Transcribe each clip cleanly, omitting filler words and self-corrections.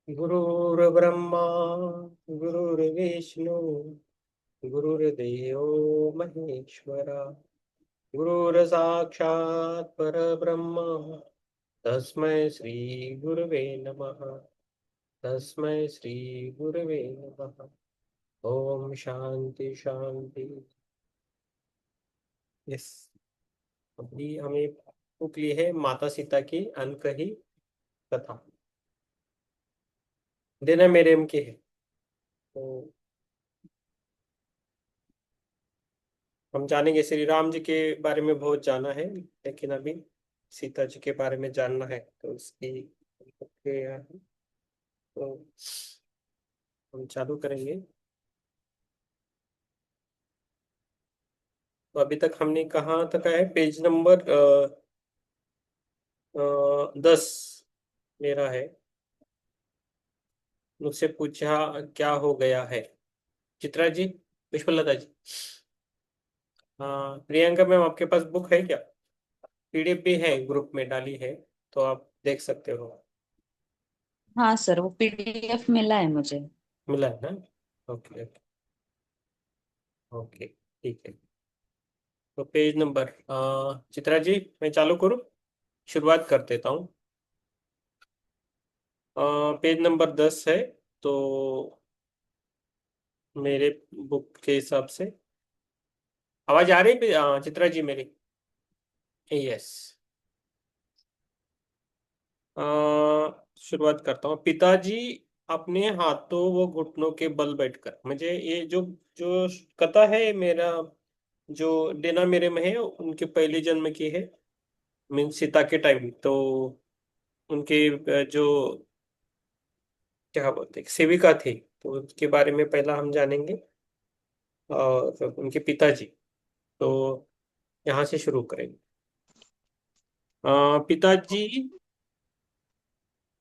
गुरुर्ब्रह्मा गुरुर्विष्णु गुरुर्देवो महेश्वरा गुरुर्साक्षात् परब्रह्म तस्मै श्री गुरवे नमः। तस्मै श्री गुरवे नमः। ओम शांति शांति। यस, अभी हमें बुक ली है माता सीता की अनकही कथा। देना मेरे एम की है। तो हम जानेंगे, श्री राम जी के बारे में बहुत जाना है, लेकिन अभी सीता जी के बारे में जानना है तो उसकी के यहाँ है। तो हम चालू करेंगे। तो अभी तक हमने कहाँ तक है? पेज नंबर 10 मेरा है। मुझसे पूछा क्या हो गया है। चित्रा जी, पुष्पलता जी। हाँ प्रियंका मैम, आपके पास बुक है क्या? पीडीएफ भी है, ग्रुप में डाली है, तो आप देख सकते हो। हाँ सर, वो पीडीएफ मिला है मुझे। मिला है ना? Okay okay. ओके ठीक है। तो पेज नंबर चित्रा जी, मैं चालू करूँ? शुरुआत कर देता हूँ। पेज नंबर 10 है। तो मेरे बुक के हिसाब से आवाज आ रही है चित्रा जी मेरी? यस। शुरुआत करता हूँ। पिताजी अपने हाथों व घुटनों के बल बैठकर, मुझे ये जो जो कथा है मेरा, जो डेना मेरे में है, उनके पहले जन्म की है। मीन सीता के टाइम तो उनके जो क्या बोलते हैं, सेविका थी, तो उसके बारे में पहला हम जानेंगे। और उनके पिताजी, तो यहाँ से शुरू करेंगे। पिताजी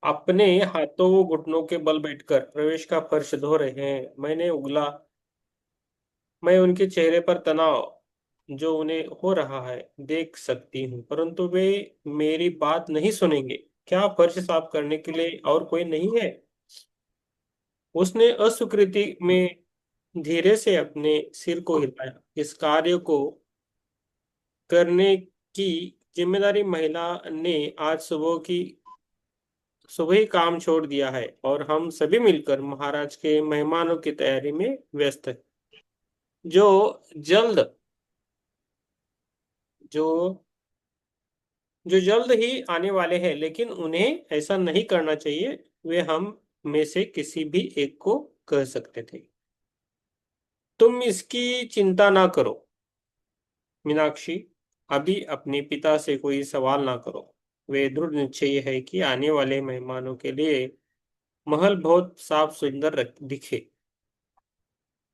अपने हाथों व घुटनों के बल बैठकर प्रवेश का फर्श धो रहे हैं। मैंने उगला, मैं उनके चेहरे पर तनाव जो उन्हें हो रहा है देख सकती हूँ, परंतु वे मेरी बात नहीं सुनेंगे। क्या फर्श साफ करने के लिए और कोई नहीं है? उसने अस्वीकृति में धीरे से अपने सिर को हिलाया। इस कार्य को करने की जिम्मेदारी महिला ने आज सुबह ही काम छोड़ दिया है, और हम सभी मिलकर महाराज के मेहमानों की तैयारी में व्यस्त है, जो जल्द जो जो जल्द ही आने वाले हैं। लेकिन उन्हें ऐसा नहीं करना चाहिए, वे हम में से किसी भी एक को कह सकते थे। तुम इसकी चिंता ना करो मीनाक्षी, अभी अपने पिता से कोई सवाल ना करो। वे दृढ़ निश्चय है कि आने वाले मेहमानों के लिए महल बहुत साफ सुंदर दिखे।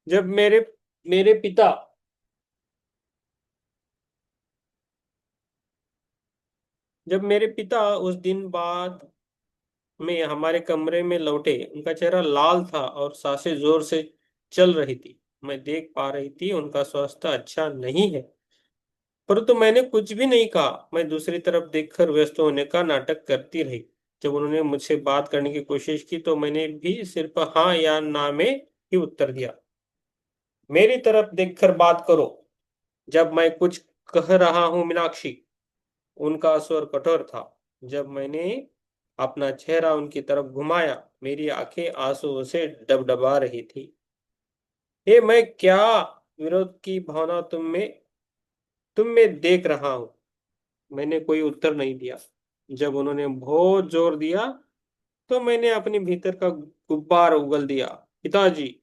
जब मेरे मेरे पिता जब मेरे पिता उस दिन बाद में हमारे कमरे में लौटे, उनका चेहरा लाल था और सांसें जोर से चल रही थी। मैं देख पा रही थी उनका स्वास्थ्य अच्छा नहीं है, परंतु मैंने कुछ भी नहीं कहा। मैं दूसरी तरफ देखकर व्यस्त होने का नाटक करती रही। जब उन्होंने मुझसे बात करने की कोशिश की तो मैंने भी सिर्फ हाँ या ना में ही उत्तर दिया। मेरी तरफ देखकर बात करो जब मैं कुछ कह रहा हूँ मीनाक्षी। उनका स्वर कठोर था। जब मैंने अपना चेहरा उनकी तरफ घुमाया, मेरी आंखें आंसुओं से डबडबा रही थी। ये मैं क्या विरोध की भावना तुम में देख रहा हूं? मैंने कोई उत्तर नहीं दिया। जब उन्होंने बहुत जोर दिया तो मैंने अपने भीतर का गुब्बार उगल दिया। पिताजी,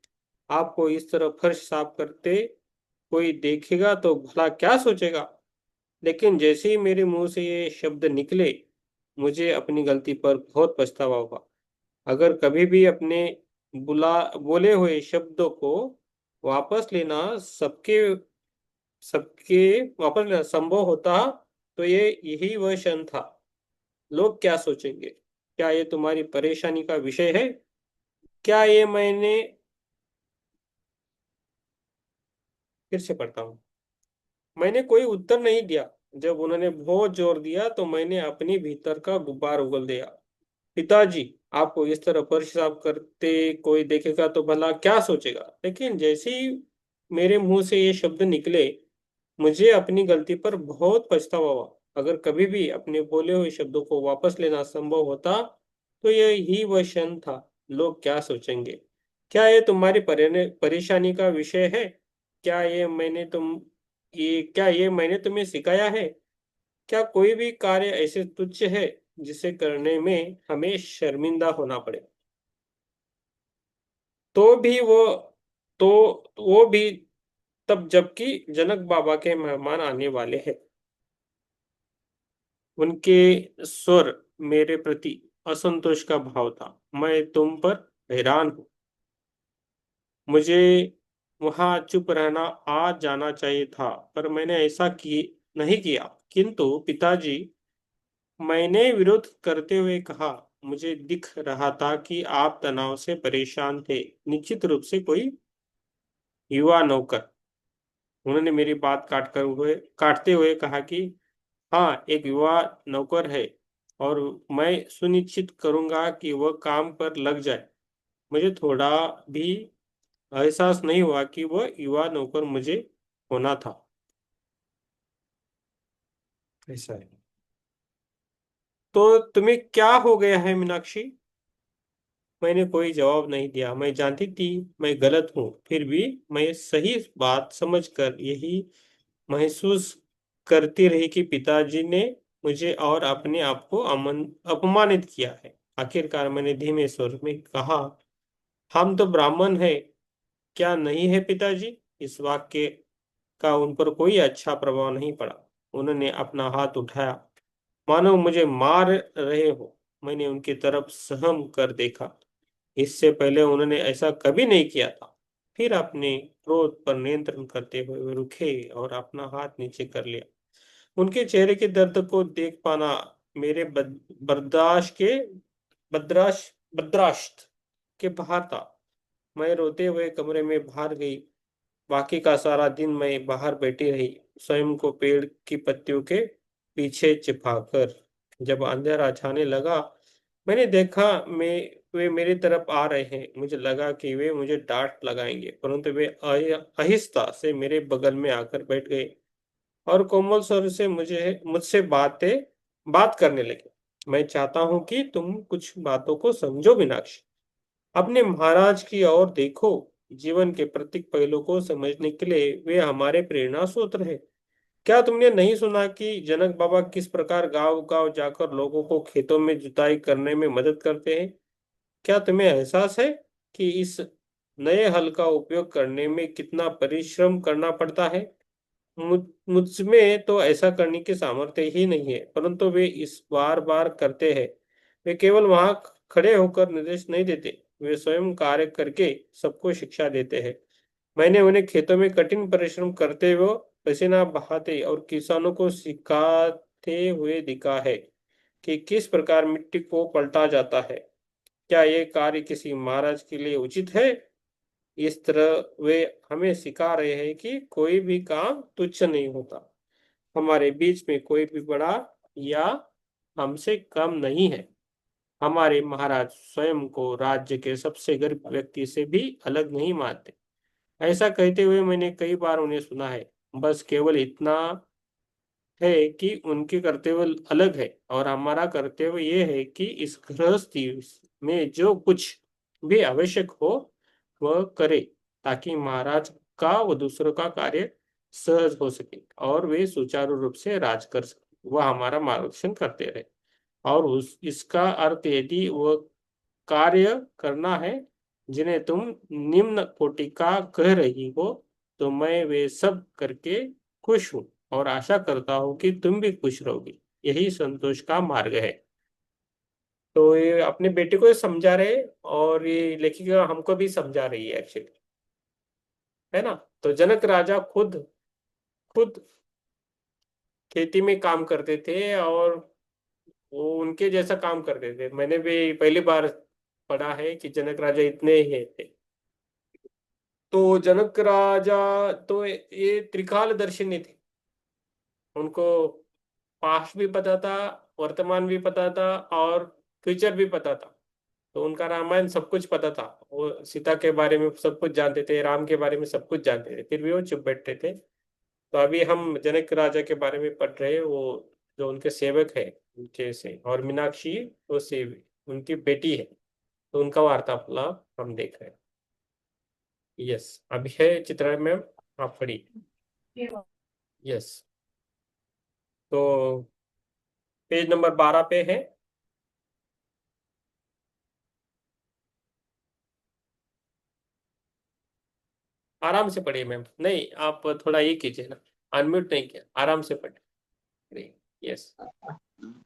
आपको इस तरह फर्श साफ करते कोई देखेगा तो भला क्या सोचेगा? लेकिन जैसे ही मेरे मुंह से ये शब्द निकले, मुझे अपनी गलती पर बहुत पछतावा हुआ। अगर कभी भी अपने बुला बोले हुए शब्दों को वापस लेना सबके सबके वापस लेना संभव होता, तो ये यही वह क्षण था। लोग क्या सोचेंगे? क्या ये तुम्हारी परेशानी का विषय है? क्या ये मैंने फिर से पढ़ता हूँ। मैंने कोई उत्तर नहीं दिया। जब उन्होंने बहुत जोर दिया तो मैंने अपनी भीतर का गुब्बार उगल दिया। पिताजी, आपको इस तरह फर्श साफ करते कोई देखेगा तो भला क्या सोचेगा। लेकिन जैसे ही मेरे मुंह से ये शब्द निकले, मुझे अपनी गलती पर बहुत पछतावा हुआ। अगर कभी भी अपने बोले हुए शब्दों को वापस लेना संभव होता तो यही वह क्षण था। लोग क्या सोचेंगे? क्या ये तुम्हारी परेशानी का विषय है? क्या ये मैंने तुम्हें सिखाया है? क्या कोई भी कार्य ऐसे तुच्छ है जिसे करने में हमें शर्मिंदा होना पड़े? तो भी वो तो वो भी तब जबकि जनक बाबा के मेहमान आने वाले हैं। उनके स्वर मेरे प्रति असंतोष का भाव था। मैं तुम पर हैरान हूँ। मुझे वहां चुप रहना आ जाना चाहिए था, पर मैंने ऐसा की नहीं किया। किंतु पिताजी, मैंने विरोध करते हुए कहा, मुझे दिख रहा था कि आप तनाव से परेशान थे। निश्चित रूप से कोई युवा नौकर। उन्होंने मेरी बात काटते हुए कहा कि हाँ, एक युवा नौकर है, और मैं सुनिश्चित करूंगा कि वह काम पर लग जाए। मुझे थोड़ा भी एहसास नहीं हुआ कि वह युवा नौकर मुझे होना था। ऐसा है। तो तुम्हें क्या हो गया है मीनाक्षी? मैंने कोई जवाब नहीं दिया। मैं जानती थी मैं गलत हूँ, फिर भी मैं सही बात समझकर यही महसूस करती रही कि पिताजी ने मुझे और अपने आप को अपमानित किया है। आखिरकार मैंने धीमे स्वर में कहा, हम तो ब्राह्मण हैं, क्या नहीं है पिताजी? इस वाक्य का उन पर कोई अच्छा प्रभाव नहीं पड़ा। उन्होंने अपना हाथ उठाया, मानो मुझे मार रहे हो। मैंने उनकी तरफ सहम कर देखा। इससे पहले उन्होंने ऐसा कभी नहीं किया था। फिर अपने क्रोध पर नियंत्रण करते हुए वे रुके और अपना हाथ नीचे कर लिया। उनके चेहरे के दर्द को देख पाना मेरे बर्दाश्त के बर्दाश्त के बाहर था। मैं रोते हुए कमरे में बाहर गई। बाकी का सारा दिन मैं बाहर बैठी रही, स्वयं को पेड़ की पत्तियों के पीछे छिपाकर। जब अंधेरा छाने लगा, मैंने देखा मैं वे मेरी तरफ आ रहे हैं। मुझे लगा कि वे मुझे डांट लगाएंगे, परंतु वे आहिस्ता से मेरे बगल में आकर बैठ गए और कोमल स्वर से मुझे मुझसे बात करने लगे। मैं चाहता हूं कि तुम कुछ बातों को समझो मीनाक्षी। अपने महाराज की ओर देखो। जीवन के प्रत्येक पहलू को समझने के लिए वे हमारे प्रेरणा स्रोत है। क्या तुमने नहीं सुना कि जनक बाबा किस प्रकार गांव गांव जाकर लोगों को खेतों में जुताई करने में मदद करते हैं? क्या तुम्हें एहसास है कि इस नए हल का उपयोग करने में कितना परिश्रम करना पड़ता है? मुझ में तो ऐसा करने की सामर्थ्य ही नहीं है, परंतु वे इस बार बार करते हैं। वे केवल वहां खड़े होकर निर्देश नहीं देते, वे स्वयं कार्य करके सबको शिक्षा देते हैं। मैंने उन्हें खेतों में कठिन परिश्रम करते हुए पसीना बहाते और किसानों को सिखाते हुए दिखा है कि किस प्रकार मिट्टी को पलटा जाता है। क्या ये कार्य किसी महाराज के लिए उचित है? इस तरह वे हमें सिखा रहे हैं कि कोई भी काम तुच्छ नहीं होता। हमारे बीच में कोई भी बड़ा या हमसे कम नहीं है। हमारे महाराज स्वयं को राज्य के सबसे गरीब व्यक्ति से भी अलग नहीं मानते। ऐसा कहते हुए मैंने कई बार उन्हें सुना है। बस केवल इतना है कि उनके कर्तव्य अलग है और हमारा कर्तव्य ये है कि इस गृहस्थी में जो कुछ भी आवश्यक हो वह करे, ताकि महाराज का व दूसरों का कार्य सहज हो सके और वे सुचारू रूप से राज कर सके। वह हमारा मार्गदर्शन करते रहे। और उस इसका अर्थ यदि वह कार्य करना है जिन्हें तुम निम्न कोटि का कह रही हो, तो मैं वे सब करके खुश हूँ और आशा करता हूँ कि तुम भी खुश रहोगी। यही संतोष का मार्ग है। तो ये अपने बेटे को समझा रहे, और ये लेखिका हमको भी समझा रही है एक्चुअली, है ना? तो जनक राजा खुद खुद खेती में काम करते थे, और वो उनके जैसा काम करते थे। मैंने भी पहली बार पढ़ा है कि जनक राजा इतने ही थे। तो जनक राजा तो ये त्रिकालदर्शिनी थे। उनको पास्ट भी पता था, वर्तमान भी पता था, और फ्यूचर भी पता था। तो उनका रामायण सब कुछ पता था, वो सीता के बारे में सब कुछ जानते थे, राम के बारे में सब कुछ जानते थे, फिर भी वो चुप बैठे थे। तो अभी हम जनक राजा के बारे में पढ़ रहे हैं, वो जो उनके सेवक है उनके से, और मीनाक्षी वो उनकी बेटी है, तो उनका वार्तालाप हम देख रहे हैं। यस, अभी है चित्रा मैम, आप पढ़िए। यस, तो पेज नंबर 12 पे है। आराम से पढ़िए मैम, नहीं आप थोड़ा ये कीजिए ना, अनम्यूट नहीं किया, आराम से पढ़िए। यस,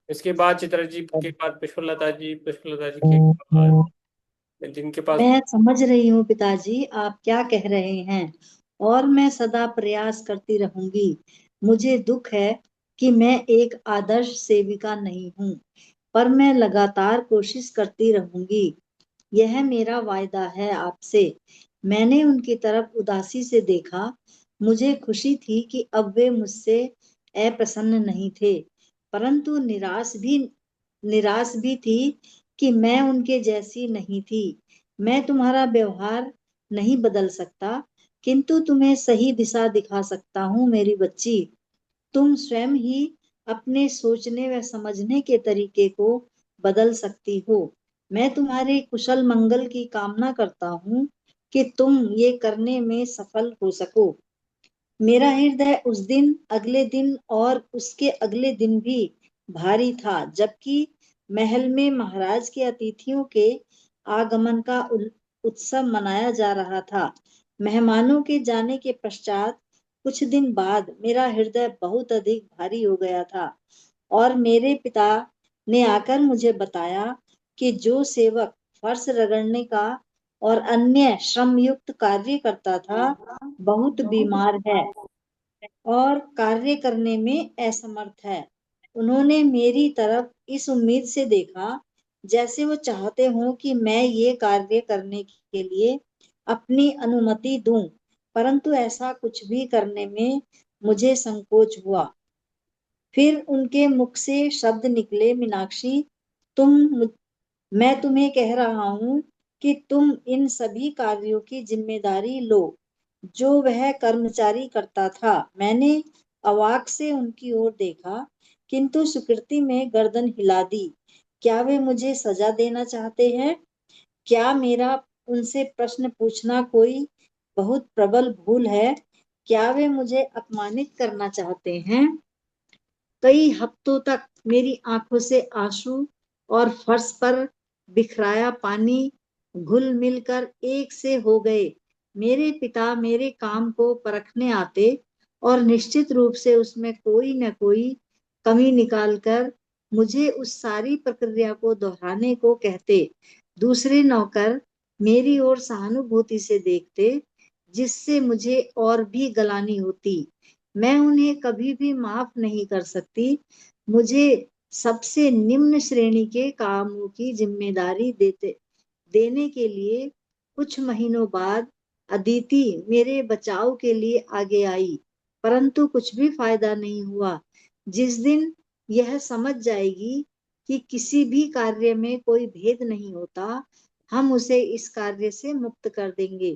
इसके बाद चित्रा जी के बाद पुष्पलता जी, पुष्पलता जी के बाद जिनके पास। मैं समझ रही हूँ पिताजी आप क्या कह रहे हैं, और मैं सदा प्रयास करती रहूंगी। मुझे दुख है कि मैं एक आदर्श सेविका नहीं हूँ, पर मैं लगातार कोशिश करती रहूंगी। यह मेरा वायदा है आपसे। मैंने उनकी तरफ उदासी से देखा। मुझे खुशी थी कि अब वे मुझसे अप्रसन्न नहीं थे, परंतु निराश भी थी कि मैं उनके जैसी नहीं थी। मैं तुम्हारा व्यवहार नहीं बदल सकता, किंतु तुम्हें सही दिशा दिखा सकता हूँ मेरी बच्ची। तुम स्वयं ही अपने सोचने व समझने के तरीके को बदल सकती हो। मैं तुम्हारे कुशल मंगल की कामना करता हूँ कि तुम ये करने में सफल हो सको। मेरा हृदय उस दिन, अगले दिन और उसके अगले दिन भी भारी था, जबकि महल में महाराज के अतिथियों के आगमन का उत्सव मनाया जा रहा था। मेहमानों के जाने के पश्चात कुछ दिन बाद मेरा हृदय बहुत अधिक भारी हो गया था, और मेरे पिता ने आकर मुझे बताया कि जो सेवक फर्श रगड़ने का और अन्य श्रमयुक्त कार्य करता था, बहुत बीमार है और कार्य करने में असमर्थ है। उन्होंने मेरी तरफ इस उम्मीद से देखा जैसे वो चाहते हो कि मैं ये कार्य करने के लिए अपनी अनुमति दूं, परंतु ऐसा कुछ भी करने में मुझे संकोच हुआ। फिर उनके मुख से शब्द निकले, मीनाक्षी, तुम मैं तुम्हें कह रहा हूँ कि तुम इन सभी कार्यों की जिम्मेदारी लो जो वह कर्मचारी करता था। मैंने अवाक से उनकी ओर देखा, किंतु सुकृति में गर्दन हिला दी। क्या वे मुझे सजा देना चाहते हैं? क्या मेरा उनसे प्रश्न पूछना कोई बहुत प्रबल भूल है? क्या वे मुझे अपमानित करना चाहते हैं? कई हफ्तों तक मेरी आंखों से आंसू और फर्श पर बिखराया पानी घुल मिलकर एक से हो गए। मेरे पिता मेरे काम को परखने आते और निश्चित रूप से उसमें कोई न कोई कमी निकालकर मुझे उस सारी प्रक्रिया को दोहराने को कहते। दूसरे नौकर मेरी ओर सहानुभूति से देखते, जिससे मुझे और भी गलानी होती। मैं उन्हें कभी भी माफ नहीं कर सकती। मुझे सबसे निम्न श्रेणी के कामों की जिम्मेदारी देने के लिए कुछ महीनों बाद अदिति मेरे बचाव के लिए आगे आई, परंतु कुछ भी फायदा नहीं हुआ। जिस दिन यह समझ जाएगी कि किसी भी कार्य में कोई भेद नहीं होता, हम उसे इस कार्य से मुक्त कर देंगे।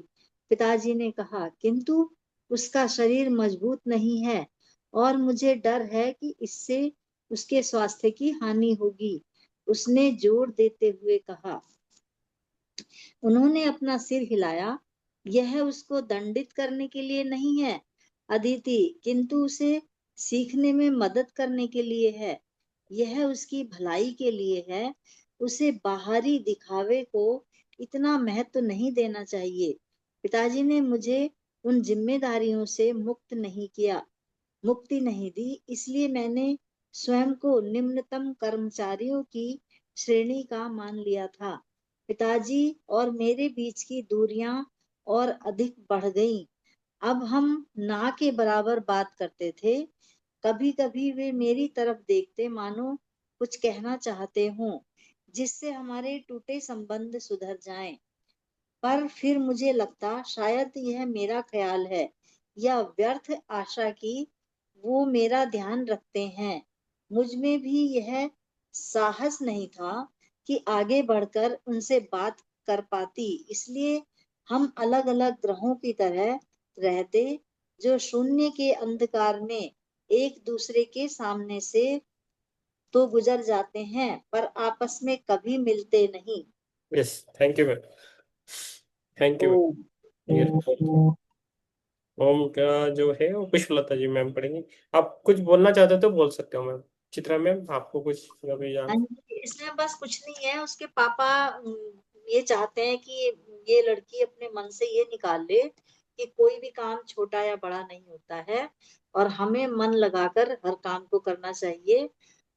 पिताजी ने कहा, किंतु उसका शरीर मजबूत नहीं है और मुझे डर है कि इससे उसके स्वास्थ्य की हानि होगी, उसने जोर देते हुए कहा। उन्होंने अपना सिर हिलाया। यह उसको दंडित करने के लिए नहीं है अदिति, किंतु उसे सीखने में मदद करने के लिए है। यह उसकी भलाई के लिए है। उसे बाहरी दिखावे को इतना महत्व नहीं देना चाहिए। पिताजी ने मुझे उन जिम्मेदारियों से मुक्ति नहीं दी, इसलिए मैंने स्वयं को निम्नतम कर्मचारियों की श्रेणी का मान लिया था। पिताजी और मेरे बीच की दूरियां और अधिक बढ़ गईं। अब हम ना के बराबर बात करते थे। कभी कभी वे मेरी तरफ देखते मानो कुछ कहना चाहते हों, जिससे हमारे टूटे संबंध सुधर जाएं। पर फिर मुझे लगता शायद यह मेरा ख्याल है या व्यर्थ आशा की वो मेरा ध्यान रखते हैं। मुझ में भी यह साहस नहीं था कि आगे बढ़कर उनसे बात कर पाती। इसलिए हम अलग अलग ग्रहों की तरह रहते, जो शून्य के अंधकार में एक दूसरे के सामने से तो गुजर जाते हैं, पर आपस में कभी मिलते नहीं। Yes, thank you ma'am, thank you Om. Ma'am. ये ओम का जो है वो पुष्पलता जी मैम पढ़ेंगी। आप कुछ बोलना चाहते हो तो बोल सकते हो मैम। चित्रा मैम, आपको कुछ अभी हाँ याद? जी, इसमें बस कुछ नहीं है। उसके पापा ये चाहते हैं कि ये लड़की अपने मन से ये निकाल ले कि कोई भी काम छोटा या बड़ा नहीं होता है, और हमें मन लगाकर हर काम को करना चाहिए,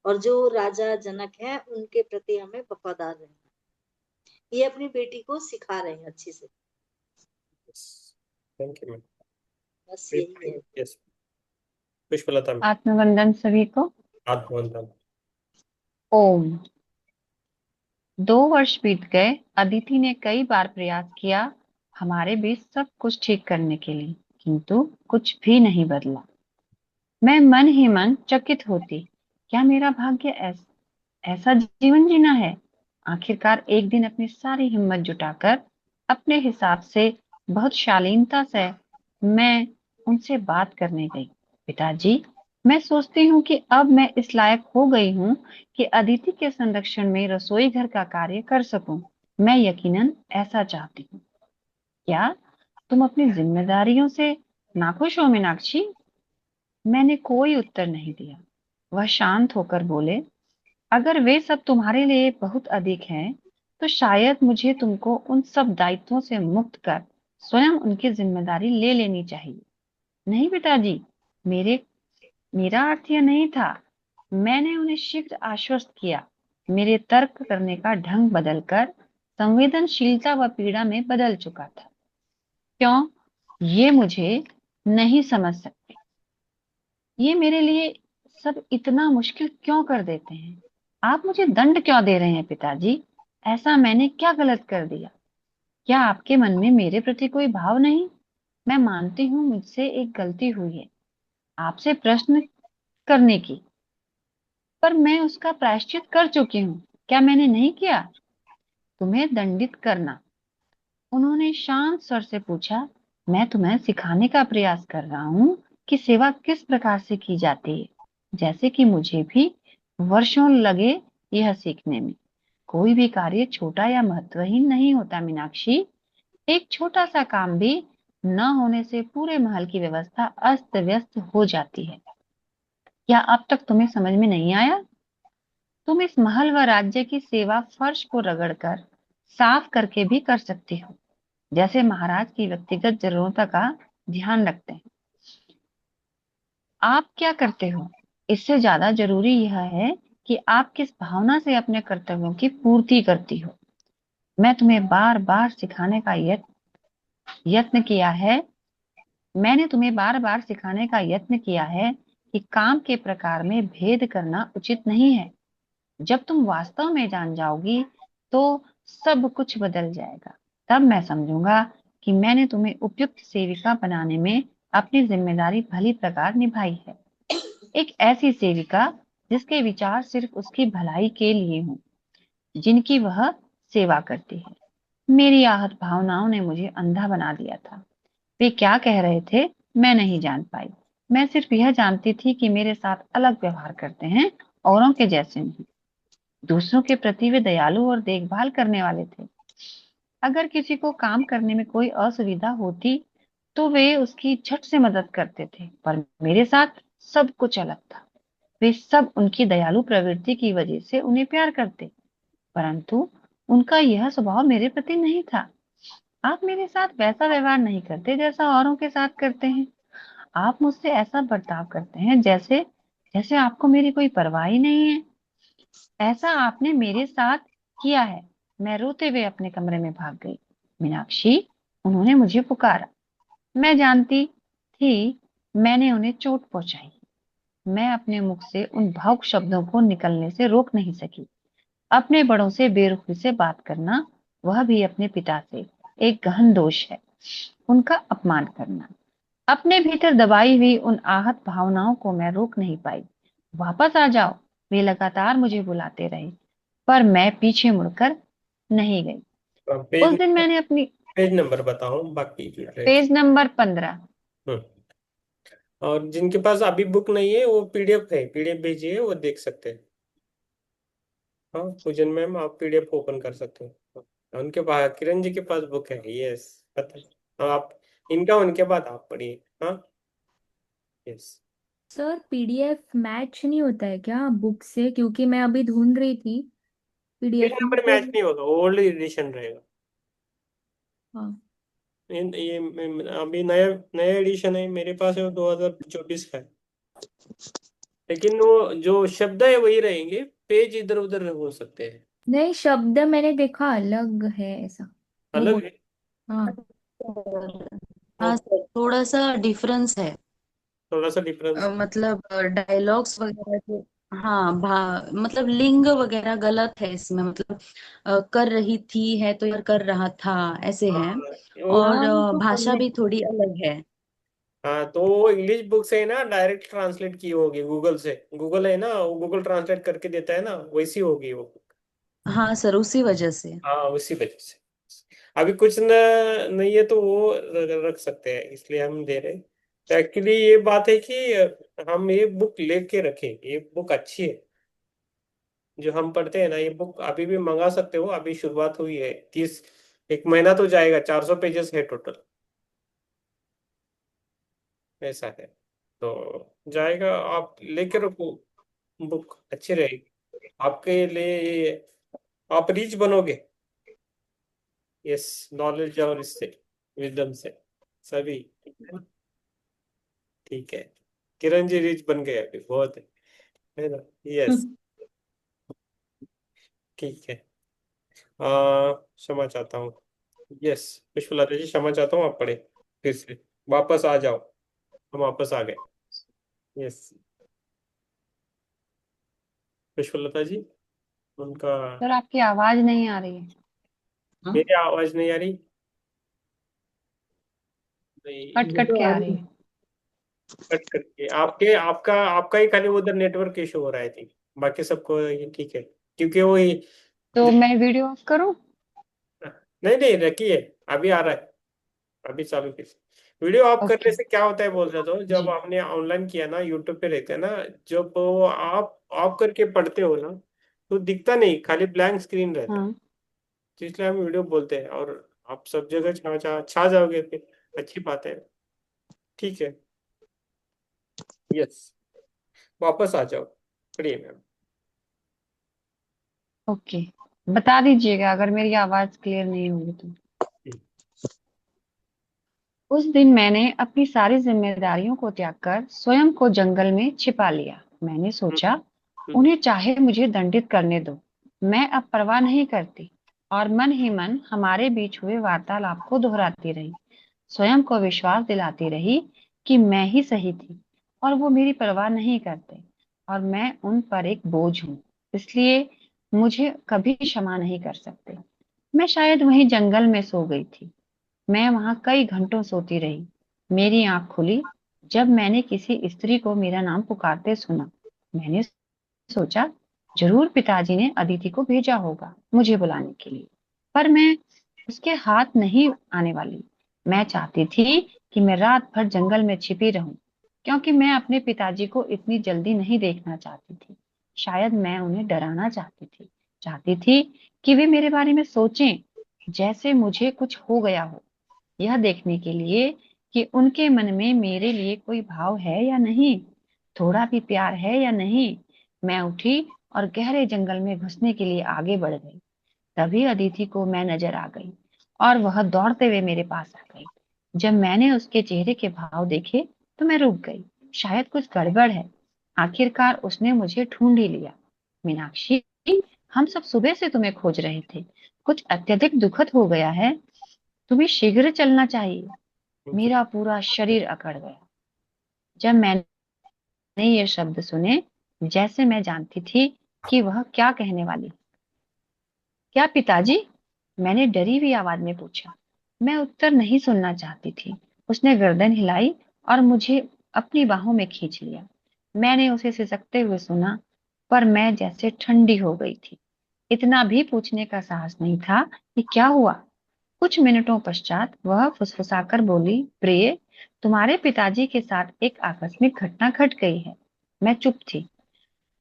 और जो राजा जनक हैं उनके प्रति हमें वफादार रहना। ये अपनी बेटी को सिखा रहे हैं अच्छे से। Thank you ma'am. बस यही है। Yes, Pushpalata ma'am. आत्मवंदन सभी को। आप बोलना। ओम। 2 वर्ष बीत गए। अदिति ने कई बार प्रयास किया हमारे बीच सब कुछ ठीक करने के लिए, किंतु कुछ भी नहीं बदला। मैं मन ही मन चकित होती, क्या मेरा भाग्य ऐसा जीवन जीना है? आखिरकार एक दिन अपनी सारी हिम्मत जुटाकर अपने हिसाब से बहुत शालीनता से मैं उनसे बात करने गई। पिताजी, मैं सोचती हूँ कि अब मैं इस लायक हो गई हूँ कि अदिति के संरक्षण में रसोई घर का कार्य कर सकूं। मैं यकीनन ऐसा चाहती हूँ। क्या तुम अपनी जिम्मेदारियों से नाखुश हो मीनाक्षी? मैंने कोई उत्तर नहीं दिया। वह शांत होकर बोले, अगर वे सब तुम्हारे लिए बहुत अधिक हैं, तो शायद मुझे तुमको उन सब दायित्वों से मुक्त कर स्वयं उनकी जिम्मेदारी ले लेनी चाहिए। नहीं पिताजी, मेरे मेरा अर्थ यह नहीं था। मैंने उन्हें शीघ्र आश्वस्त किया। मेरे तर्क करने का ढंग बदलकर संवेदनशीलता व पीड़ा में बदल चुका था। क्यों? ये मुझे नहीं समझ सकते। ये मेरे लिए सब इतना मुश्किल क्यों कर देते हैं? आप मुझे दंड क्यों दे रहे हैं पिताजी? ऐसा मैंने क्या गलत कर दिया? क्या आपके मन में मेरे प्रति कोई भाव नहीं? मैं मानती हूँ मुझसे एक गलती हुई है आपसे प्रश्न करने की, पर मैं उसका प्रायश्चित कर चुकी हूँ। क्या मैंने नहीं किया? तुम्हें दंडित करना? उन्होंने शांत स्वर से पूछा। मैं तुम्हें सिखाने का प्रयास कर रहा हूँ कि सेवा किस प्रकार से की जाती है, जैसे कि मुझे भी वर्षों लगे यह सीखने में। कोई भी कार्य छोटा या महत्वहीन नहीं होता मीनाक्षी। एक छोटा सा काम भी न होने से पूरे महल की व्यवस्था अस्त व्यस्त हो जाती है। क्या अब तक तुम्हें समझ में नहीं आया? तुम इस महल व राज्य की सेवा फर्श को रगड़कर साफ करके भी कर सकती हो, जैसे महाराज की व्यक्तिगत जरूरतों का ध्यान रखते हैं। आप क्या करते हो? इससे ज्यादा जरूरी यह है कि आप किस भावना से अपने कर्तव्यों की पूर्ति करती हो। मैं तुम्हें बार बार सिखाने का यत्न किया है मैंने तुम्हें बार बार सिखाने का यत्न किया है कि काम के प्रकार में भेद करना उचित नहीं है। जब तुम वास्तव में जान जाओगी तो सब कुछ बदल जाएगा। तब मैं समझूंगा कि मैंने तुम्हें उपयुक्त सेविका बनाने में अपनी जिम्मेदारी भली प्रकार निभाई है। एक ऐसी सेविका जिसके विचार सिर्फ उसकी भलाई के लिए हों, जिनकी वह सेवा करती है। मेरी आहत भावनाओं ने मुझे अंधा बना दिया था। वे क्या कह रहे थे मैं नहीं जान पाई। मैं सिर्फ यह जानती थी कि मेरे साथ अलग व्यवहार करते हैं, औरों के जैसे नहीं। दूसरों के प्रति वे दयालु और देखभाल करने वाले थे। अगर किसी को काम करने में कोई असुविधा होती तो वे उसकी झट से मदद करते थे, पर मेरे साथ सब कुछ अलग था। वे सब उनकी दयालु प्रवृत्ति की वजह से उन्हें प्यार करते, परंतु उनका यह स्वभाव मेरे प्रति नहीं था। आप मेरे साथ वैसा व्यवहार नहीं करते जैसा औरों के साथ करते हैं। आप मुझसे ऐसा बर्ताव करते हैं जैसे जैसे आपको मेरी कोई परवाह ही नहीं है। ऐसा आपने मेरे साथ किया है। मैं रोते हुए अपने कमरे में भाग गई। मीनाक्षी, उन्होंने मुझे पुकारा। मैं जानती थी मैंने उन्हें चोट पहुंचाई। मैं अपने मुख से उन भावुक शब्दों को निकलने से रोक नहीं सकी। अपने बड़ों से बेरुखी से बात करना, वह भी अपने पिता से, एक गहन दोष है। उनका अपमान करना। अपने भीतर दबाई हुई उन आहत भावनाओं को मैं रोक नहीं पाई। वापस आ जाओ, वे लगातार मुझे बुलाते रहे। पर मैं पीछे मुड़कर नहीं गई। पेज उस दिन मैंने अपनी पेज नंबर बताओ, बाकी डिटेल्स। Page number 15। हम्म। और जिनके पास अभी बुक नहीं है वो पीडीएफ है, पीडीएफ भेजिए, वो देख सकते हैं। हाँ पूजन मैम, आप पीडीएफ ओपन कर सकते हो। उनके पास, किरण जी के पास बुक है, यस पता है। हाँ, आप इनका उनके बाद आप पढ़िए। हाँ। यस। सर पीडीएफ मैच नहीं होता है क्या बुक से? क्योंकि मैं अभी ढूंढ रही थी पेज पीडीएफ में नंबर मैच फिर। नहीं होगा, ओल्ड एडिशन रहेगा। हाँ। ये अभी नया नया एडिशन है, मेरे पास है वो 2024 का है। लेकिन वो जो शब्द है वही रहेंगे, पेज इधर उधर हो सकते हैं। नहीं, शब्द मैंने देखा अलग है ऐसा। वो अलग बोल। है। हाँ। हाँ तो सर, थोड़ा सा डिफरेंस है। थोड़ा सा डिफरेंस। मतलब डायलॉग्स वगैरह जो, हाँ मतलब लिंग वगैरह गलत है इसमें। मतलब कर रही थी है तो यार कर रहा था, ऐसे है। हाँ वो और तो भाषा पढ़ने भी थोड़ी अलग है। हाँ, तो वो इंग्लिश बुक से है ना, डायरेक्ट ट्रांसलेट की होगी गूगल से। गूगल है ना, वो गूगल ट्रांसलेट करके देता है ना, वैसी होगी वो बुक। हाँ सर, उसी वजह से। हाँ उसी वजह से। अभी कुछ न नहीं है तो वो रख सकते हैं, इसलिए हम दे रहे हैं। तो एक्चुअली ये बात है कि हम ये बुक लेके रखें, ये बुक अच्छी है। जो हम पढ़ते हैं ना, ये बुक अभी भी मंगा सकते हो, अभी शुरुआत हुई है। 1 महीना तो जाएगा, 400 पेजेस है टोटल। ऐसा है, तो जाएगा, आप लेके रखो। बुक अच्छी रहेगी आपके लिए ये। आप रिच बनोगे, यस, नॉलेज और इससे, विजडम से, सभी। ठीक है। किरण जी रिच बन गए अभी, बहुत है ना। यस। ठीक है। क्षमा चाहता हूँ। यस। पुष्पलता जी क्षमा चाहता हूँ, आप पढ़े फिर से, वापस आ जाओ। हम वापस आ गए। यस। पुष्पलता जी, उनका। सर आपकी आवाज नहीं आ रही है। हाँ, मेरी आवाज नहीं आ रही? नहीं। कट ये कट तो के आ आ रही रही है। कट करके आपके, आपका ही खाली उधर नेटवर्क इशू हो रहा है थी। बाकी सबको ये ठीक है, क्योंकि वो तो मैं वीडियो ऑफ करूं? नहीं नहीं रखिए, अभी आ रहा है, अभी चालू कीजिए। वीडियो ऑफ करने ओके। से क्या होता है बोल रहे हो, जब जी। आपने ऑनलाइन किया ना, यूट्यूब पे रहते हैं ना, जब वो आप ऑफ करके पढ़ते हो ना, तो दिखता नहीं, खाली ब्लैंक स्क्रीन रहता है। हाँ। तो इसलिए हम वीडियो बोलते हैं, और आप सब जगह छा जाओगे फिर, अच्छी बात है। ठीक है। यस। वापस आ जाओ, पढ़िए मैम। ओके। बता दीजिएगा अगर मेरी आवाज क्लियर नहीं होगी तो। उस दिन मैंने अपनी सारी जिम्मेदारियों को त्याग कर स्वयं को जंगल में छिपा लिया। मैंने सोचा उन्हें चाहे मुझे दंडित करने दो, मैं अब परवाह नहीं करती। और मन ही मन हमारे बीच हुए वार्तालाप को दोहराती रही, स्वयं को विश्वास दिलाती रही कि मैं ही सही थी और वो मेरी परवाह नहीं करते, और मैं उन पर एक बोझ हूँ, इसलिए मुझे कभी क्षमा नहीं कर सकते। मैं शायद वहीं जंगल में सो गई थी। मैं वहां कई घंटों सोती रही। मेरी आंख खुली जब मैंने किसी स्त्री को मेरा नाम पुकारते सुना। मैंने सोचा जरूर पिताजी ने अदिति को भेजा होगा मुझे बुलाने के लिए, पर मैं उसके हाथ नहीं आने वाली। मैं चाहती थी कि मैं रात भर जंगल में छिपी रहूं, क्योंकि मैं अपने पिताजी को इतनी जल्दी नहीं देखना चाहती थी। शायद मैं उन्हें डराना चाहती थी, चाहती थी कि वे मेरे बारे में सोचें जैसे मुझे कुछ हो गया हो, यह देखने के लिए कि उनके मन में मेरे लिए कोई भाव है या नहीं, थोड़ा भी प्यार है या नहीं। मैं उठी और गहरे जंगल में घुसने के लिए आगे बढ़ गई। तभी अदिति को मैं नजर आ गई और वह दौड़ते हुए मेरे पास आ गई। जब मैंने उसके चेहरे के भाव देखे तो मैं रुक गई। शायद कुछ गड़बड़ है। आखिरकार उसने मुझे ढूंढ ही लिया। मीनाक्षी, हम सब सुबह से तुम्हें खोज रहे थे। कुछ अत्यधिक दुखद हो गया है, तुम्हें शीघ्र चलना चाहिए। मेरा पूरा शरीर अकड़ गया जब मैंने ये शब्द सुने, जैसे मैं जानती थी कि वह क्या कहने वाली। क्या पिताजी? मैंने डरी हुई आवाज में पूछा। मैं उत्तर नहीं सुनना चाहती थी। उसने गर्दन हिलाई और मुझे अपनी बाहों में खींच लिया। मैंने उसे सिसकते हुए सुना, पर मैं जैसे ठंडी हो गई थी। इतना भी पूछने का साहस नहीं था कि क्या हुआ। कुछ मिनटों पश्चात वह फुसफुसाकर बोली, प्रिय, तुम्हारे पिताजी के साथ एक आकस्मिक घटना घट गई है। मैं चुप थी।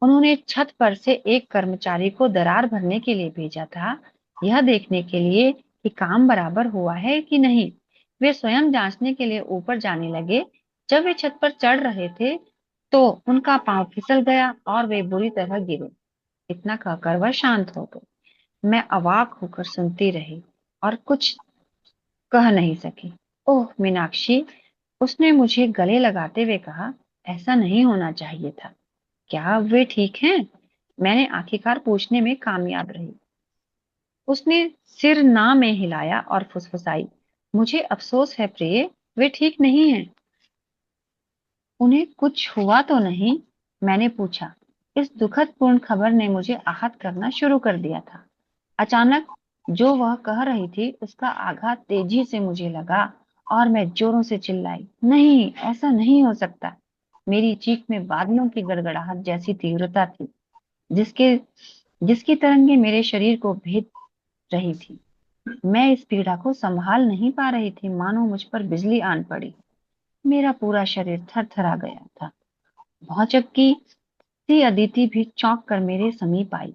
उन्होंने छत पर से एक कर्मचारी को दरार भरने के लिए भेजा था, यह देखने के लिए कि काम बराबर हुआ है कि नहीं। वे स्वयं जांचने के लिए ऊपर जाने लगे। जब वे छत पर चढ़ रहे थे तो उनका पांव फिसल गया और वे बुरी तरह गिरे। इतना कहकर वह शांत हो गए। मैं अवाक होकर सुनती रही और कुछ कह नहीं सकी। ओह मीनाक्षी, उसने मुझे गले लगाते हुए कहा, ऐसा नहीं होना चाहिए था। क्या वे ठीक हैं? मैंने आखिरकार पूछने में कामयाब रही। उसने सिर ना में हिलाया और फुसफुसाई, मुझे अफसोस है प्रिय, वे ठीक नहीं हैं। उन्हें कुछ हुआ तो नहीं? मैंने पूछा। इस दुखद पूर्ण खबर ने मुझे आहत करना शुरू कर दिया था। अचानक जो वह कह रही थी उसका आघात तेजी से मुझे लगा और मैं जोरों से चिल्लाई, नहीं, ऐसा नहीं हो सकता। मेरी चीख में बादलों की गड़गड़ाहट जैसी तीव्रता थी, जिसके जिसकी तरंगे मेरे शरीर को भेद रही थी। मैं इस पीड़ा को संभाल नहीं पा रही थी, मानो मुझ पर बिजली आन पड़ी। मेरा पूरा शरीर थरथरा गया था। भौचक्की सी अदिति भी चौंक कर मेरे समीप आई।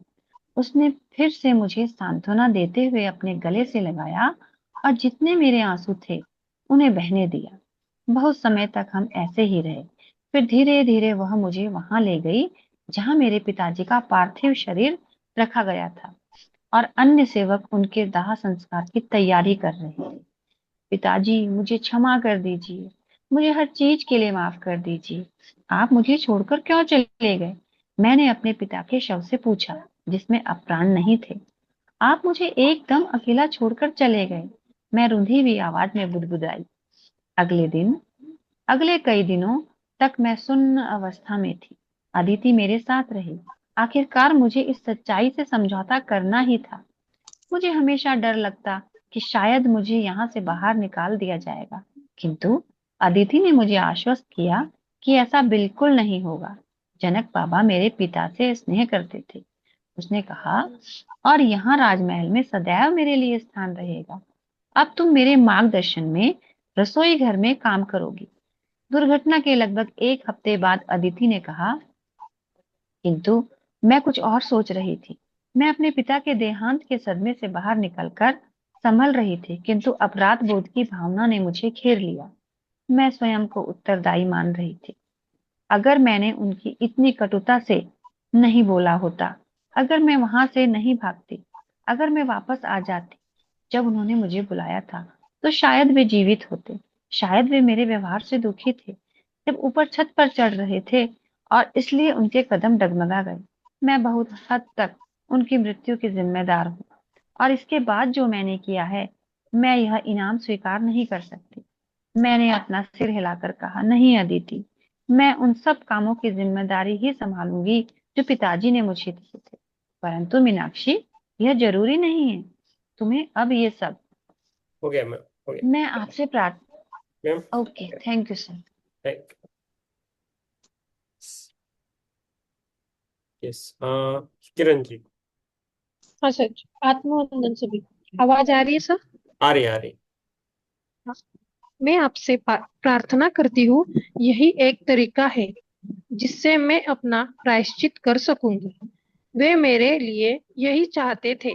उसने फिर से मुझे सांत्वना देते हुए अपने गले से लगाया और जितने मेरे आंसू थे उन्हें बहने दिया। बहुत समय तक हम ऐसे ही रहे। फिर धीरे धीरे वह मुझे वहां ले गई जहां मेरे पिताजी का पार्थिव शरीर रखा गया था और अन्य सेवक उनके दाह संस्कार की तैयारी कर रहे थे। पिताजी, मुझे क्षमा कर दीजिए। मुझे हर चीज के लिए माफ कर दीजिए। आप मुझे छोड़कर क्यों चले गए? मैंने अपने पिता के शव से पूछा, जिसमें अब प्राण नहीं थे। आप मुझे एकदम अकेला छोड़कर चले गए, मैं रुंधी हुई आवाज में बुदबुदाई। अगले दिन अगले कई दिनों तक मैं सुन्न अवस्था में थी। अदिति मेरे साथ रही। आखिरकार मुझे इस सच्चाई से समझौता करना ही था। मुझे हमेशा डर लगता कि शायद मुझे यहाँ से बाहर निकाल दिया जाएगा, किंतु अदिति ने मुझे आश्वस्त किया कि ऐसा बिल्कुल नहीं होगा। जनक बाबा मेरे पिता से स्नेह करते थे, उसने कहा, और यहाँ राजमहल में सदैव मेरे लिए स्थान रहेगा। अब तुम मेरे मार्गदर्शन में रसोई घर में काम करोगी। दुर्घटना के लगभग एक हफ्ते बाद अदिति ने कहा, किंतु मैं कुछ और सोच रही थी। मैं अपने पिता के देहांत के सदमे से बाहर निकलकर संभल रही थी, किंतु अपराध बोध की भावना ने मुझे घेर लिया। मैं स्वयं को उत्तरदायी मान रही थी। अगर मैंने उनकी इतनी कटुता से नहीं बोला होता, अगर मैं वहां से नहीं भागती, अगर मैं वापस आ जाती जब उन्होंने मुझे बुलाया था, तो शायद वे जीवित होते। शायद वे मेरे व्यवहार से दुखी थे जब ऊपर छत पर चढ़ रहे थे और इसलिए उनके कदम डगमगा गए। मैं बहुत हद तक उनकी मृत्यु की जिम्मेदार हूँ और इसके बाद जो मैंने किया है, मैं यह इनाम स्वीकार नहीं कर सकती। मैंने अपना सिर हिलाकर कहा, नहीं अदिति, मैं उन सब कामों की जिम्मेदारी ही संभालूंगी जो पिताजी ने मुझे दिए थे। परंतु मीनाक्षी, यह जरूरी नहीं है। तुम्हें अब ये सब हो गया मैम, हो गया मैं आपसे प्रार्थ ma'am. Okay, thank you sir. Thank yes. हाँ, किरण जी। हाँ सर। आत्मवंदन सभी। आवाज आ रही है सर? आ रही, आ रही। हाँ। मैं आपसे प्रार्थना करती हूँ, यही एक तरीका है जिससे मैं अपना प्रायश्चित कर सकूंगी। वे मेरे लिए यही चाहते थे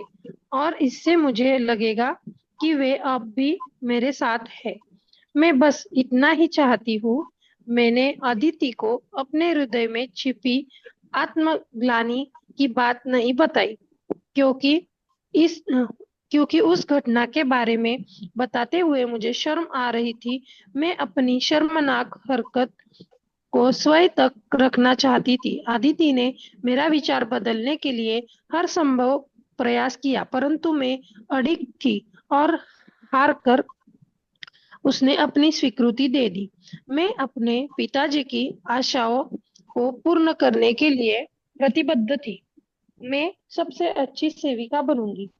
और इससे मुझे लगेगा कि वे अब भी मेरे साथ है। मैं बस इतना ही चाहती हूँ। मैंने अदिति को अपने हृदय में छिपी आत्मग्लानि की बात नहीं बताई, क्योंकि इस क्योंकि उस घटना के बारे में बताते हुए मुझे शर्म आ रही थी। मैं अपनी शर्मनाक हरकत को स्वयं तक रखना चाहती थी। अदिति ने मेरा विचार बदलने के लिए हर संभव प्रयास किया, परंतु मैं अडिग थी और हार कर उसने अपनी स्वीकृति दे दी। मैं अपने पिताजी की आशाओं को पूर्ण करने के लिए प्रतिबद्ध थी। मैं सबसे अच्छी सेविका बनूंगी।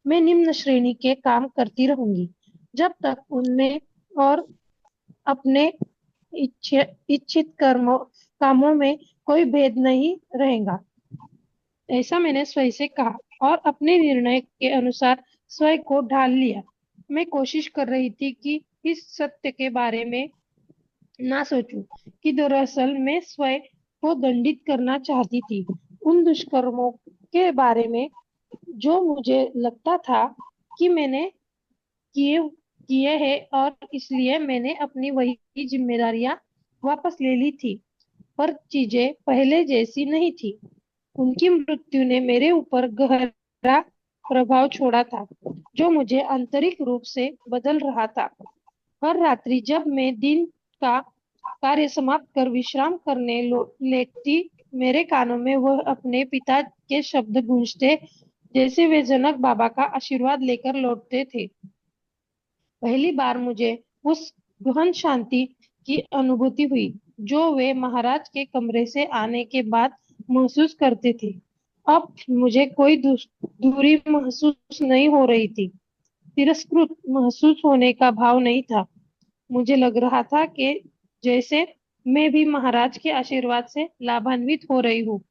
मैं निम्न श्रेणी के काम करती रहूंगी जब तक उनमें और अपने इच्छित कर्मों कामों में कोई भेद नहीं रहेगा। ऐसा मैंने स्वयं से कहा और अपने निर्णय के अनुसार स्वयं को ढाल लिया। मैं कोशिश कर रही थी कि इस सत्य के बारे में ना सोचूं कि दरअसल मैं स्वयं को दंडित करना चाहती थी उन दुष्कर्मों के बारे में जो मुझे लगता था कि मैंने किए किए हैं, और इसलिए मैंने अपनी वही जिम्मेदारियां वापस ले ली थी। पर चीजें पहले जैसी नहीं थी। उनकी मृत्यु ने मेरे ऊपर गहरा प्रभाव छोड़ा था, जो मुझे आंतरिक रूप से बदल रहा था। हर रात्रि जब मैं दिन का कार्य समाप्त कर विश्राम करने लेटती, मेरे कानों में वह अपने पिता के शब्द गूंजते, जैसे वे जनक बाबा का आशीर्वाद लेकर लौटते थे। पहली बार मुझे उस गहन शांति की अनुभूति हुई जो वे महाराज के कमरे से आने के बाद महसूस करते थे। अब मुझे कोई दूरी महसूस नहीं हो रही थी, तिरस्कृत महसूस होने का भाव नहीं था। मुझे लग रहा था कि जैसे मैं भी महाराज के आशीर्वाद से लाभान्वित हो रही हूँ।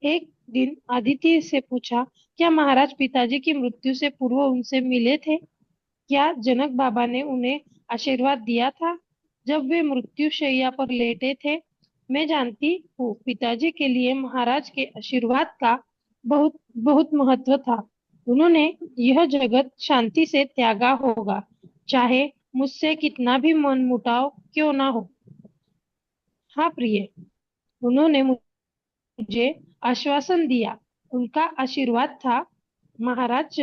एक दिन अदिति से पूछा, क्या महाराज पिताजी की मृत्यु से पूर्व उनसे मिले थे? क्या जनक बाबा ने उन्हें आशीर्वाद दिया था जब वे मृत्युशैया पर लेटे थे? मैं जानती हूँ पिताजी के लिए महाराज के आशीर्वाद का बहुत बहुत महत्व था। उन्होंने यह जगत शांति से त्यागा होगा, चाहे मुझसे कितना भी मनमुटाव क्यों ना हो। हाँ प्रिय, उन्होंने मुझे आश्वासन दिया। उनका आशीर्वाद था। महाराज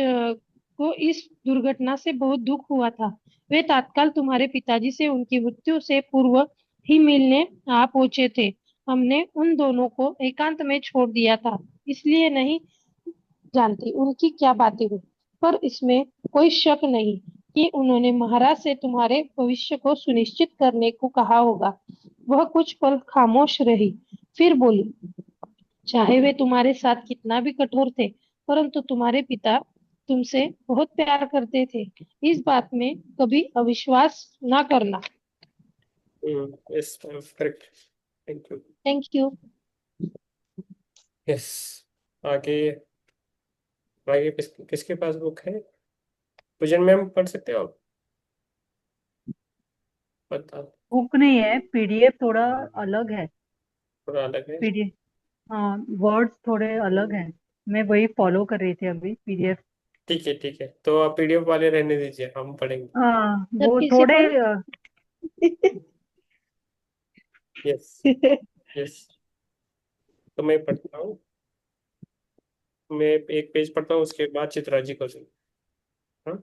को इस दुर्घटना से बहुत दुख हुआ था। वे तत्काल तुम्हारे पिताजी से उनकी मृत्यु से पूर्व ही मिलने आ पहुंचे थे। हमने उन दोनों को एकांत में छोड़ दिया था, इसलिए नहीं जानती उनकी क्या बातें हुई। पर इसमें कोई शक नहीं कि उन्होंने महाराज से तुम्हारे भविष्य को सुनिश्चित करने को कहा होगा। वह कुछ पल खामोश रही, फिर बोली, चाहे वे तुम्हारे साथ कितना भी कठोर थे, परंतु तुम्हारे पिता तुमसे बहुत प्यार करते थे। इस बात में कभी अविश्वास ना करना। Yes correct. Thank you. Thank you. Yes. आगे आगे किसके पास बुक है? पूजन मैम पढ़ सकते हो आप? बता। बुक नहीं है, पीडीएफ थोड़ा अलग है। थोड़ा अलग है। पीडीएफ, हाँ, वर्ड्स थोड़े अलग हैं। मैं वही फॉलो कर रही थी अभी, पीडीएफ। ठीक है ठीक है, तो आप पीडीएफ वाले रहने दीजिए, हम पढ़ेंगे। हाँ, तब वो फिर से थोड़े पढ़ो। यस। यस। तो मैं पढ़ता हूँ। मैं एक पेज पढ़ता हूँ, उसके बाद चित्रा जी को सुन। हाँ।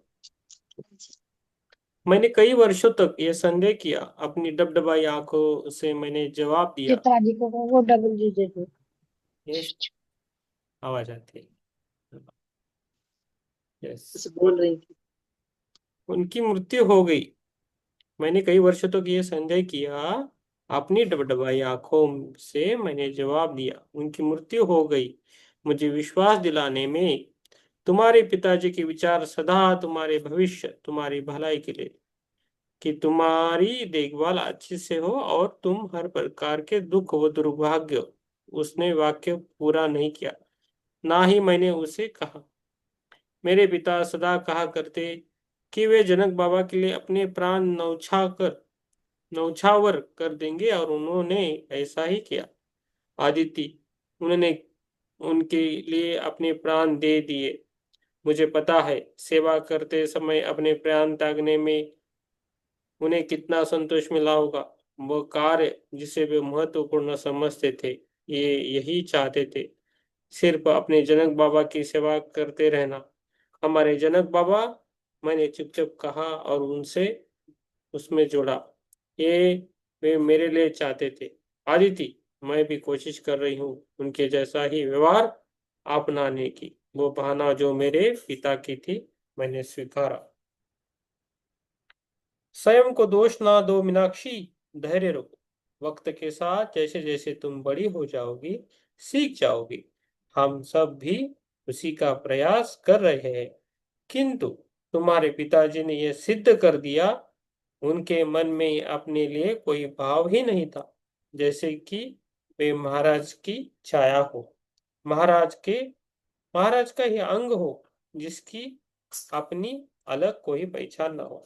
मैंने कई वर्षों तक ये संदेह किया, अपनी डबडबाई आंखों से मैंने जवाब दिया। चित्रा जी को वो डबल जी दे दो। यस। आवाज आती है। यस। कुछ बोल रही थी। उनकी मृत्यु हो गई। मैंने कई वर्षों तक ये संदेह किया, अपनी डबडबाई आंखों से मैंने जवाब दिया, उनकी मृत्यु हो गई। मुझे विश्वास दिलाने में तुम्हारे पिताजी के विचार सदा तुम्हारे भविष्य, तुम्हारी भलाई के लिए, कि तुम्हारी देखभाल अच्छी से हो और तुम हर प्रकार के दुख व दुर्भाग्य। उसने वाक्य पूरा नहीं किया, ना ही मैंने उसे कहा। मेरे पिता सदा कहा करते कि वे जनक बाबा के लिए अपने प्राण नौछावर कर देंगे, और उन्होंने ऐसा ही किया। आदिति, उन्होंने उनके लिए अपने प्राण दे दिए। मुझे पता है सेवा करते समय अपने प्राण त्यागने में उन्हें कितना संतोष मिला होगा। वो कार्य जिसे वे महत्वपूर्ण समझते थे, ये यही चाहते थे, सिर्फ अपने जनक बाबा की सेवा करते रहना। हमारे जनक बाबा, मैंने चुपचाप कहा और उनसे उसमें जोड़ा, ये वे मेरे लिए चाहते थे। आदिति, मैं भी कोशिश कर रही हूँ उनके जैसा ही व्यवहार अपनाने की। वो बहाना जो मेरे पिता की थी, मैंने स्वीकारा। स्वयं को दोष ना दो मीनाक्षी, धैर्य रखो। वक्त के साथ जैसे जैसे तुम बड़ी हो जाओगी, सीख जाओगी। हम सब भी उसी का प्रयास कर रहे हैं, किंतु तुम्हारे पिताजी ने यह सिद्ध कर दिया, उनके मन में अपने लिए कोई भाव ही नहीं था, जैसे कि वे महाराज की छाया हो। महाराज के महाराज का ही अंग हो, जिसकी अपनी अलग कोई पहचान न हो।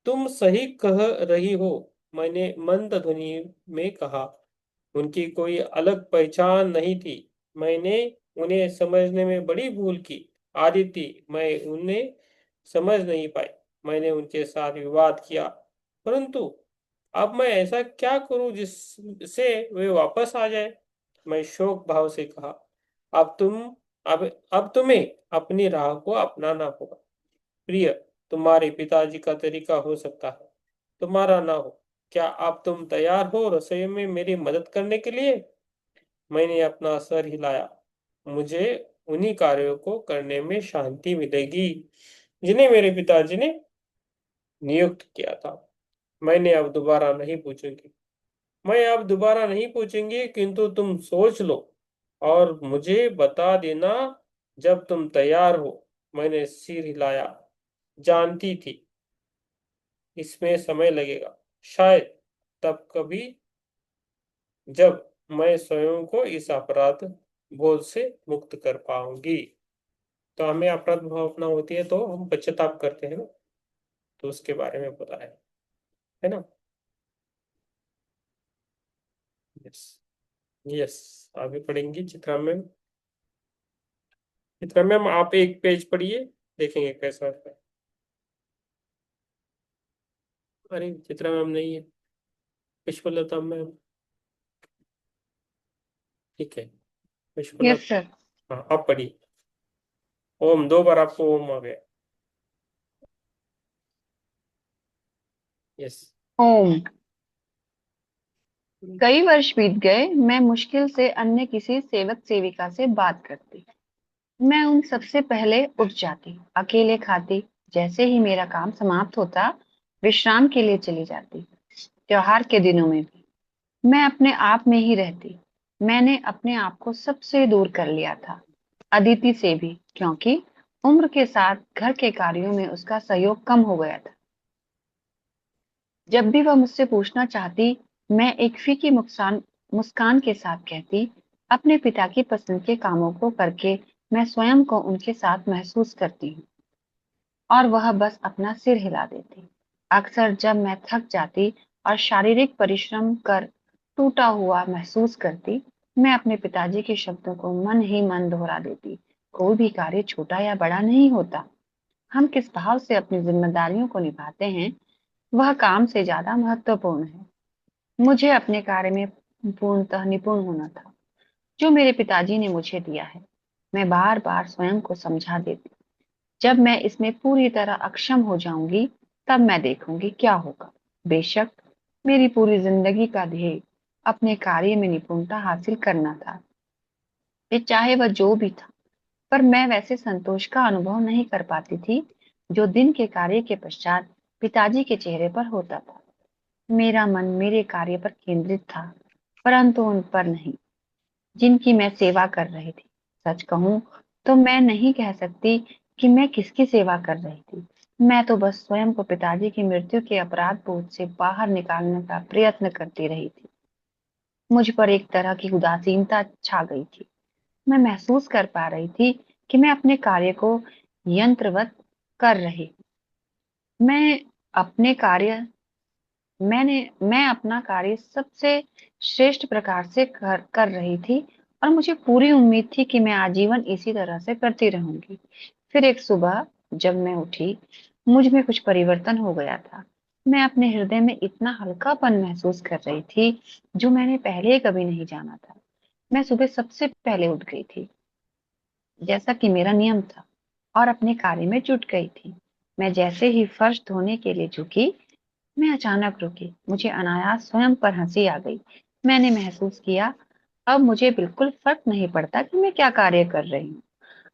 तुम सही कह रही हो, मैंने मंद ध्वनि में कहा। उनकी कोई अलग पहचान नहीं थी। मैंने उन्हें समझने में बड़ी भूल की। आदिति, मैं उन्हें समझ नहीं पाई। मैंने उनके साथ विवाद किया, परंतु अब मैं ऐसा क्या करूं जिससे वे वापस आ जाए। मैं शोक भाव से कहा, अब तुम अब तुम्हें अपनी राह को अपनाना होगा। प्रिय, तुम्हारे पिताजी का तरीका हो सकता है, तुम्हारा ना हो। क्या अब तुम तैयार हो रसोई में मेरी मदद करने के लिए? मैंने अपना सर हिलाया। मुझे उन्हीं कार्यों को करने में शांति मिलेगी जिन्हें मेरे पिताजी ने नियुक्त किया था। मैंने अब दोबारा नहीं पूछूंगी मैं अब दोबारा नहीं पूछूंगी, किंतु तुम सोच लो और मुझे बता देना जब तुम तैयार हो। मैंने सिर हिलाया। जानती थी इसमें समय लगेगा, शायद तब कभी जब मैं स्वयं को इस अपराध बोझ से मुक्त कर पाऊंगी। तो हमें अपराध भावना होती है तो हम पश्चाताप करते हैं ना, तो उसके बारे में पता है ना। यस। यस। आगे पढ़ेंगे चित्रा मैम। चित्रा मैम, आप एक पेज पढ़िए, देखेंगे कैसा है। अरे चित्रा मैम नहीं है, पुष्पलता मैम। ठीक है, यस पुष्पलता। सर। हाँ, आप पढ़िए। ओम, दो बार आपको ओम आ गया। यस। ओम। कई वर्ष बीत गए। मैं मुश्किल से अन्य किसी सेवक सेविका से बात करती। मैं उन सबसे पहले उठ जाती, अकेले खाती। जैसे ही मेरा काम समाप्त होता, विश्राम के लिए चली जाती। त्योहार के दिनों में भी मैं अपने आप में ही रहती। मैंने अपने आप को सबसे दूर कर लिया था, अदिति से भी, क्योंकि उम्र के साथ घर के कार्यों में उसका सहयोग कम हो गया था। जब भी वह मुझसे पूछना चाहती, मैं एक फीकी मुस्कान के साथ कहती, अपने पिता की पसंद के कामों को करके मैं स्वयं को उनके साथ महसूस करती हूँ। और वह बस अपना सिर हिला देती। अक्सर जब मैं थक जाती और शारीरिक परिश्रम कर टूटा हुआ महसूस करती, मैं अपने पिताजी के शब्दों को मन ही मन दोहरा देती। कोई भी कार्य छोटा या बड़ा नहीं होता। हम किस भाव से अपनी जिम्मेदारियों को निभाते हैं, वह काम से ज्यादा महत्वपूर्ण है। मुझे अपने कार्य में पूर्णतः निपुण होना था, जो मेरे पिताजी ने मुझे दिया है। मैं बार बार स्वयं को समझा देती, जब मैं इसमें पूरी तरह अक्षम हो जाऊंगी, तब मैं देखूंगी क्या होगा। बेशक मेरी पूरी जिंदगी का ध्येय अपने कार्य में निपुणता हासिल करना था, ये चाहे वह जो भी था। पर मैं वैसे संतोष का अनुभव नहीं कर पाती थी जो दिन के कार्य के पश्चात पिताजी के चेहरे पर होता था। मेरा मन मेरे कार्य पर केंद्रित था, परंतु उन पर नहीं जिनकी मैं सेवा कर रही थी। सच कहूं तो मैं नहीं कह सकती कि मैं किसकी सेवा कर रही थी। मैं तो बस स्वयं को पिताजी की मृत्यु के अपराध बोध से बाहर निकालने का प्रयत्न करती रही थी। मुझ पर एक तरह की उदासीनता छा गई थी। मैं महसूस कर पा रही थी कि मैं अपने कार्य को यंत्रवत कर रही। मैं अपने कार्य मैं अपना कार्य सबसे श्रेष्ठ प्रकार से कर रही थी, और मुझे पूरी उम्मीद थी कि मैं आजीवन इसी तरह से करती रहूंगी। फिर एक सुबह जब मैं उठी, मुझ में कुछ परिवर्तन हो गया था। मैं अपने हृदय में इतना हल्कापन महसूस कर रही थी जो मैंने पहले कभी नहीं जाना था। मैं सुबह सबसे पहले उठ गई थी, जैसा कि मेरा नियम था, और अपने कार्य में जुट गई थी। मैं जैसे ही फर्श धोने के लिए झुकी, मैं अचानक रुकी। मुझे अनायास स्वयं पर हंसी आ गई। मैंने महसूस किया, अब मुझे बिल्कुल फर्क नहीं पड़ता कि मैं क्या कार्य कर रही हूँ।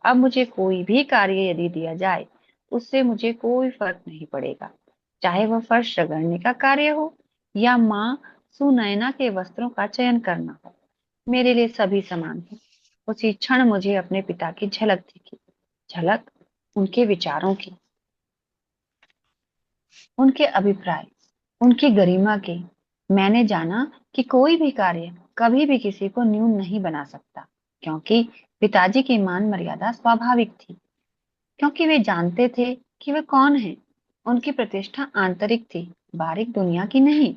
अब मुझे कोई भी कार्य यदि दिया जाए, उससे मुझे कोई फर्क नहीं पड़ेगा, चाहे वह फर्श रगड़ने का कार्य हो या माँ सुनैना के वस्त्रों का चयन करना हो। मेरे लिए सभी समान है। उसी क्षण मुझे अपने पिता की झलक दिखी, झलक उनके विचारों की, उनके अभिप्राय, उनकी गरिमा की। मैंने जाना कि कोई भी कार्य कभी भी किसी को न्यून नहीं बना सकता, क्योंकि पिताजी की मान मर्यादा स्वाभाविक थी, क्योंकि वे जानते थे कि वे कौन हैं। उनकी प्रतिष्ठा आंतरिक थी, बाहरिक दुनिया की नहीं।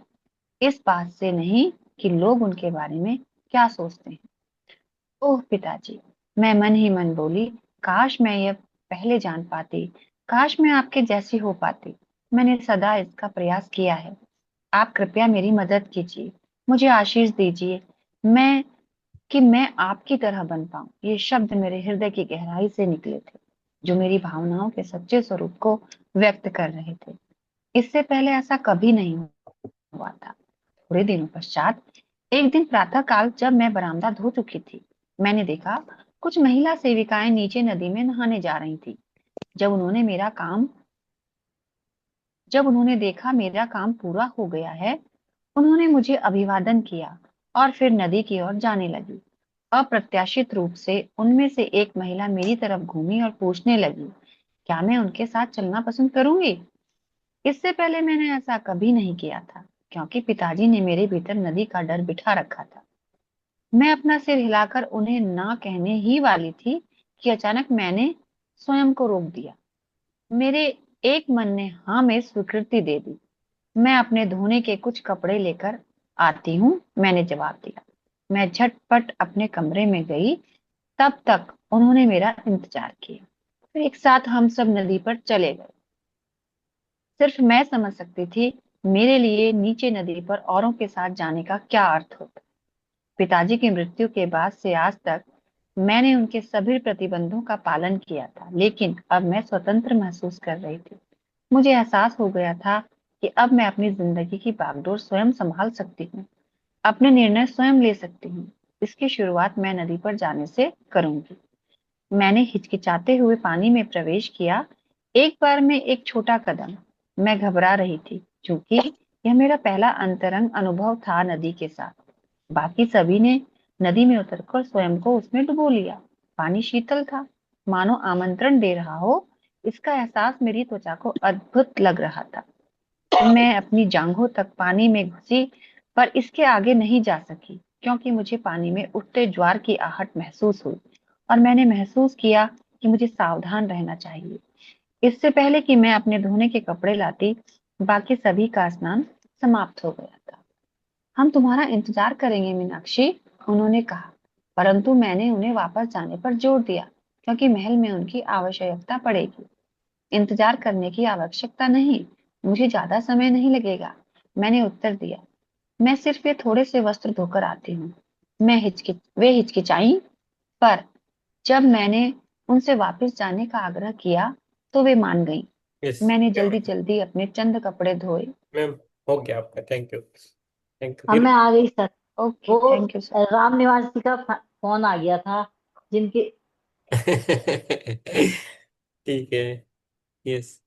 इस बात से नहीं कि लोग उनके बारे में क्या सोचते हैं। ओह पिताजी, मैं मन ही मन बोली, काश मैं यह पहले जान पाती, काश मैं आपके जैसी हो पाती। मैंने सदा इसका प्रयास किया है। आप कृपया मेरी मदद कीजिए, मुझे आशीष दीजिए, मैं कि मैं आपकी तरह बन पाऊं। ये शब्द मेरे हृदय की गहराई से निकले थे, जो मेरी भावनाओं के सच्चे स्वरूप को व्यक्त कर रहे थे। इससे पहले ऐसा कभी नहीं हुआ था। थोड़े दिनों पश्चात एक दिन प्रातः काल जब मैं बरामदा धो चुकी थी, मैंने देखा कुछ महिला सेविकाएं नीचे नदी में नहाने जा रही थी। जब उन्होंने मेरा काम जब उन्होंने देखा मेरा काम पूरा हो गया है, उन्होंने मुझे अभिवादन किया और फिर नदी की ओर जाने लगी। अप्रत्याशित रूप से उनमें से एक महिला मेरी तरफ घूमी और पूछने लगी, क्या मैं उनके साथ चलना पसंद करूंगी? इससे पहले मैंने ऐसा कभी नहीं किया था, क्योंकि पिताजी ने मेरे भीतर नदी का डर बिठा रखा था। मैं अपना सिर हिलाकर उन्हें ना कहने ही वाली थी कि अचानक मैंने स्वयं को रोक दिया। मेरे एक मन ने हाँ में स्वीकृति दे दी। मैं अपने धोने के कुछ कपड़े लेकर आती हूँ, मैंने जवाब दिया। मैं झटपट अपने कमरे में गई। तब तक उन्होंने मेरा इंतजार किया। फिर एक साथ हम सब नदी पर चले गए। सिर्फ मैं समझ सकती थी मेरे लिए नीचे नदी पर औरों के साथ जाने का क्या अर्थ होता। पिताजी की मृत्यु के बाद से आज तक मैंने उनके सभी प्रतिबंधों का पालन किया था, लेकिन अब मैं स्वतंत्र महसूस कर रही थी। मुझे एहसास हो गया था कि अब मैं अपनी जिंदगी की बागडोर स्वयं संभाल सकती हूँ, अपने निर्णय स्वयं ले सकती हूँ। इसकी शुरुआत मैं नदी पर जाने से करूंगी। मैंने हिचकिचाते हुए पानी में प्रवेश किया। एक बार में एक छोटा कदम। मैं घबरा रही थी, क्योंकि यह मेरा पहला अंतरंग अनुभव था नदी के साथ। बाकी सभी ने नदी में उतरकर स्वयं को उसमें डुबो लिया। पानी शीतल था, मानो आमंत्रण दे रहा हो। इसका एहसास मेरी त्वचा को अद्भुत लग रहा था। मैं अपनी जांघों तक पानी में घुसी, पर इसके आगे नहीं जा सकी, क्योंकि मुझे पानी में उठते ज्वार की आहट महसूस हुई और मैंने महसूस किया कि मुझे सावधान रहना चाहिए। इससे पहले कि मैं अपने धोने के कपड़े लाती, बाकी सभी का स्नान समाप्त हो गया था। हम तुम्हारा इंतजार करेंगे मीनाक्षी, उन्होंने कहा, परंतु मैंने उन्हें वापस जाने पर जोर दिया, क्योंकि महल में उनकी आवश्यकता पड़ेगी। इंतजार करने की आवश्यकता नहीं, मुझे ज्यादा समय नहीं लगेगा, मैंने उत्तर दिया। मैं सिर्फ ये थोड़े से वस्त्र धोकर आती हूँ। वे हिचकिचाई, पर जब मैंने उनसे वापस जाने का आग्रह किया तो वे मान गईं। यस मैंने जल्दी जल्दी अपने चंद कपड़े धोए। मैम, हो गया आपका। Thank you, thank you. अब मैं आ गई सर। ओके, वो thank you sir. Ram Niwas जी का फोन आ गया था, जिनके ठीक है। यस,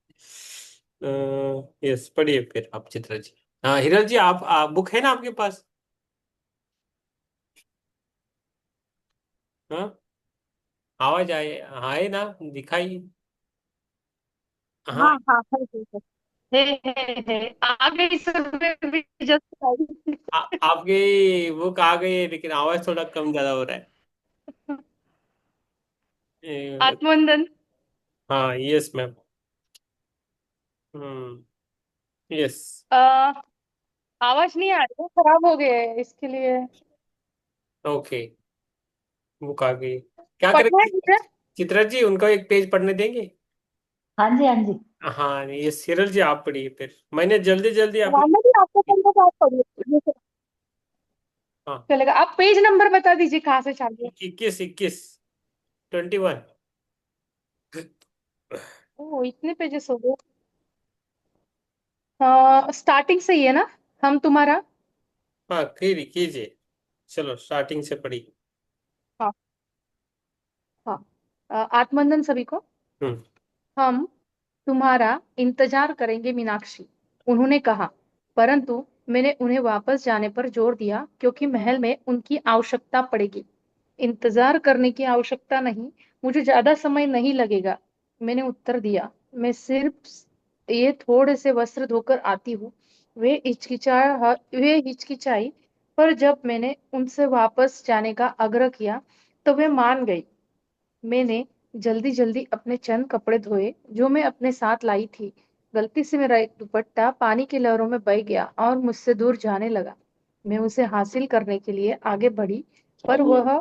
यस, पढ़िए फिर आप चित्रा जी। हाँ हिरल जी, आप बुक है ना आपके पास? हाँ, आवाज आए आए ना, दिखाई। हाँ, हाँ हाँ है आ गई सर मैं भी जस्ट आई। आपकी बुक आ गई है, लेकिन आवाज थोड़ा कम ज्यादा हो रहा है। ए, आत्मवंदन। हाँ, यस मैम। हम्म, यस। आ, आवाज नहीं आ रही है, खराब हो गया है इसके लिए। ओके, बुक आ गई। क्या करें? पढ़ना है मुझे। चित्रा जी, उनका एक पेज पढ़ने देंगे? हाँ जी हाँ जी। हाँ, ये हिरल जी आप पढ़िए फिर, मैंने जल्दी जल्दी अपने। रामा जी आपको पढ़ना तो आप पढ़िए। हाँ, चलेगा, आप पेज नंबर बता दीजिए कहाँ से चालू है। 21, 21, 21। ओह इतने पेजेस हो गए। हाँ स्टार्टिंग से ही है ना, हम तुम्हारा। हाँ, फिर कीजिए। चलो स्टार्टिंग से पढ़िए। हाँ हाँ। आत्मवंदन सभी को। हम्म। हम तुम्हारा इंतजार करेंगे मीनाक्षी, उन्होंने कहा। परंतु मैंने उन्हें वापस जाने पर जोर दिया, क्योंकि महल में उनकी आवश्यकता पड़ेगी। इंतजार करने की आवश्यकता नहीं, मुझे ज्यादा समय नहीं लगेगा, मैंने उत्तर दिया। मैं सिर्फ ये थोड़े से वस्त्र धोकर आती हूँ। वे हिचकिचाई, पर जब मैंने उनसे वापस जाने का आग्रह किया तो वे मान गई। मैंने जल्दी जल्दी अपने चंद कपड़े धोए जो मैं अपने साथ लाई थी। गलती से मेरा एक दुपट्टा पानी की लहरों में बह गया और मुझसे दूर जाने लगा। मैं उसे हासिल करने के लिए आगे बढ़ी, पर वह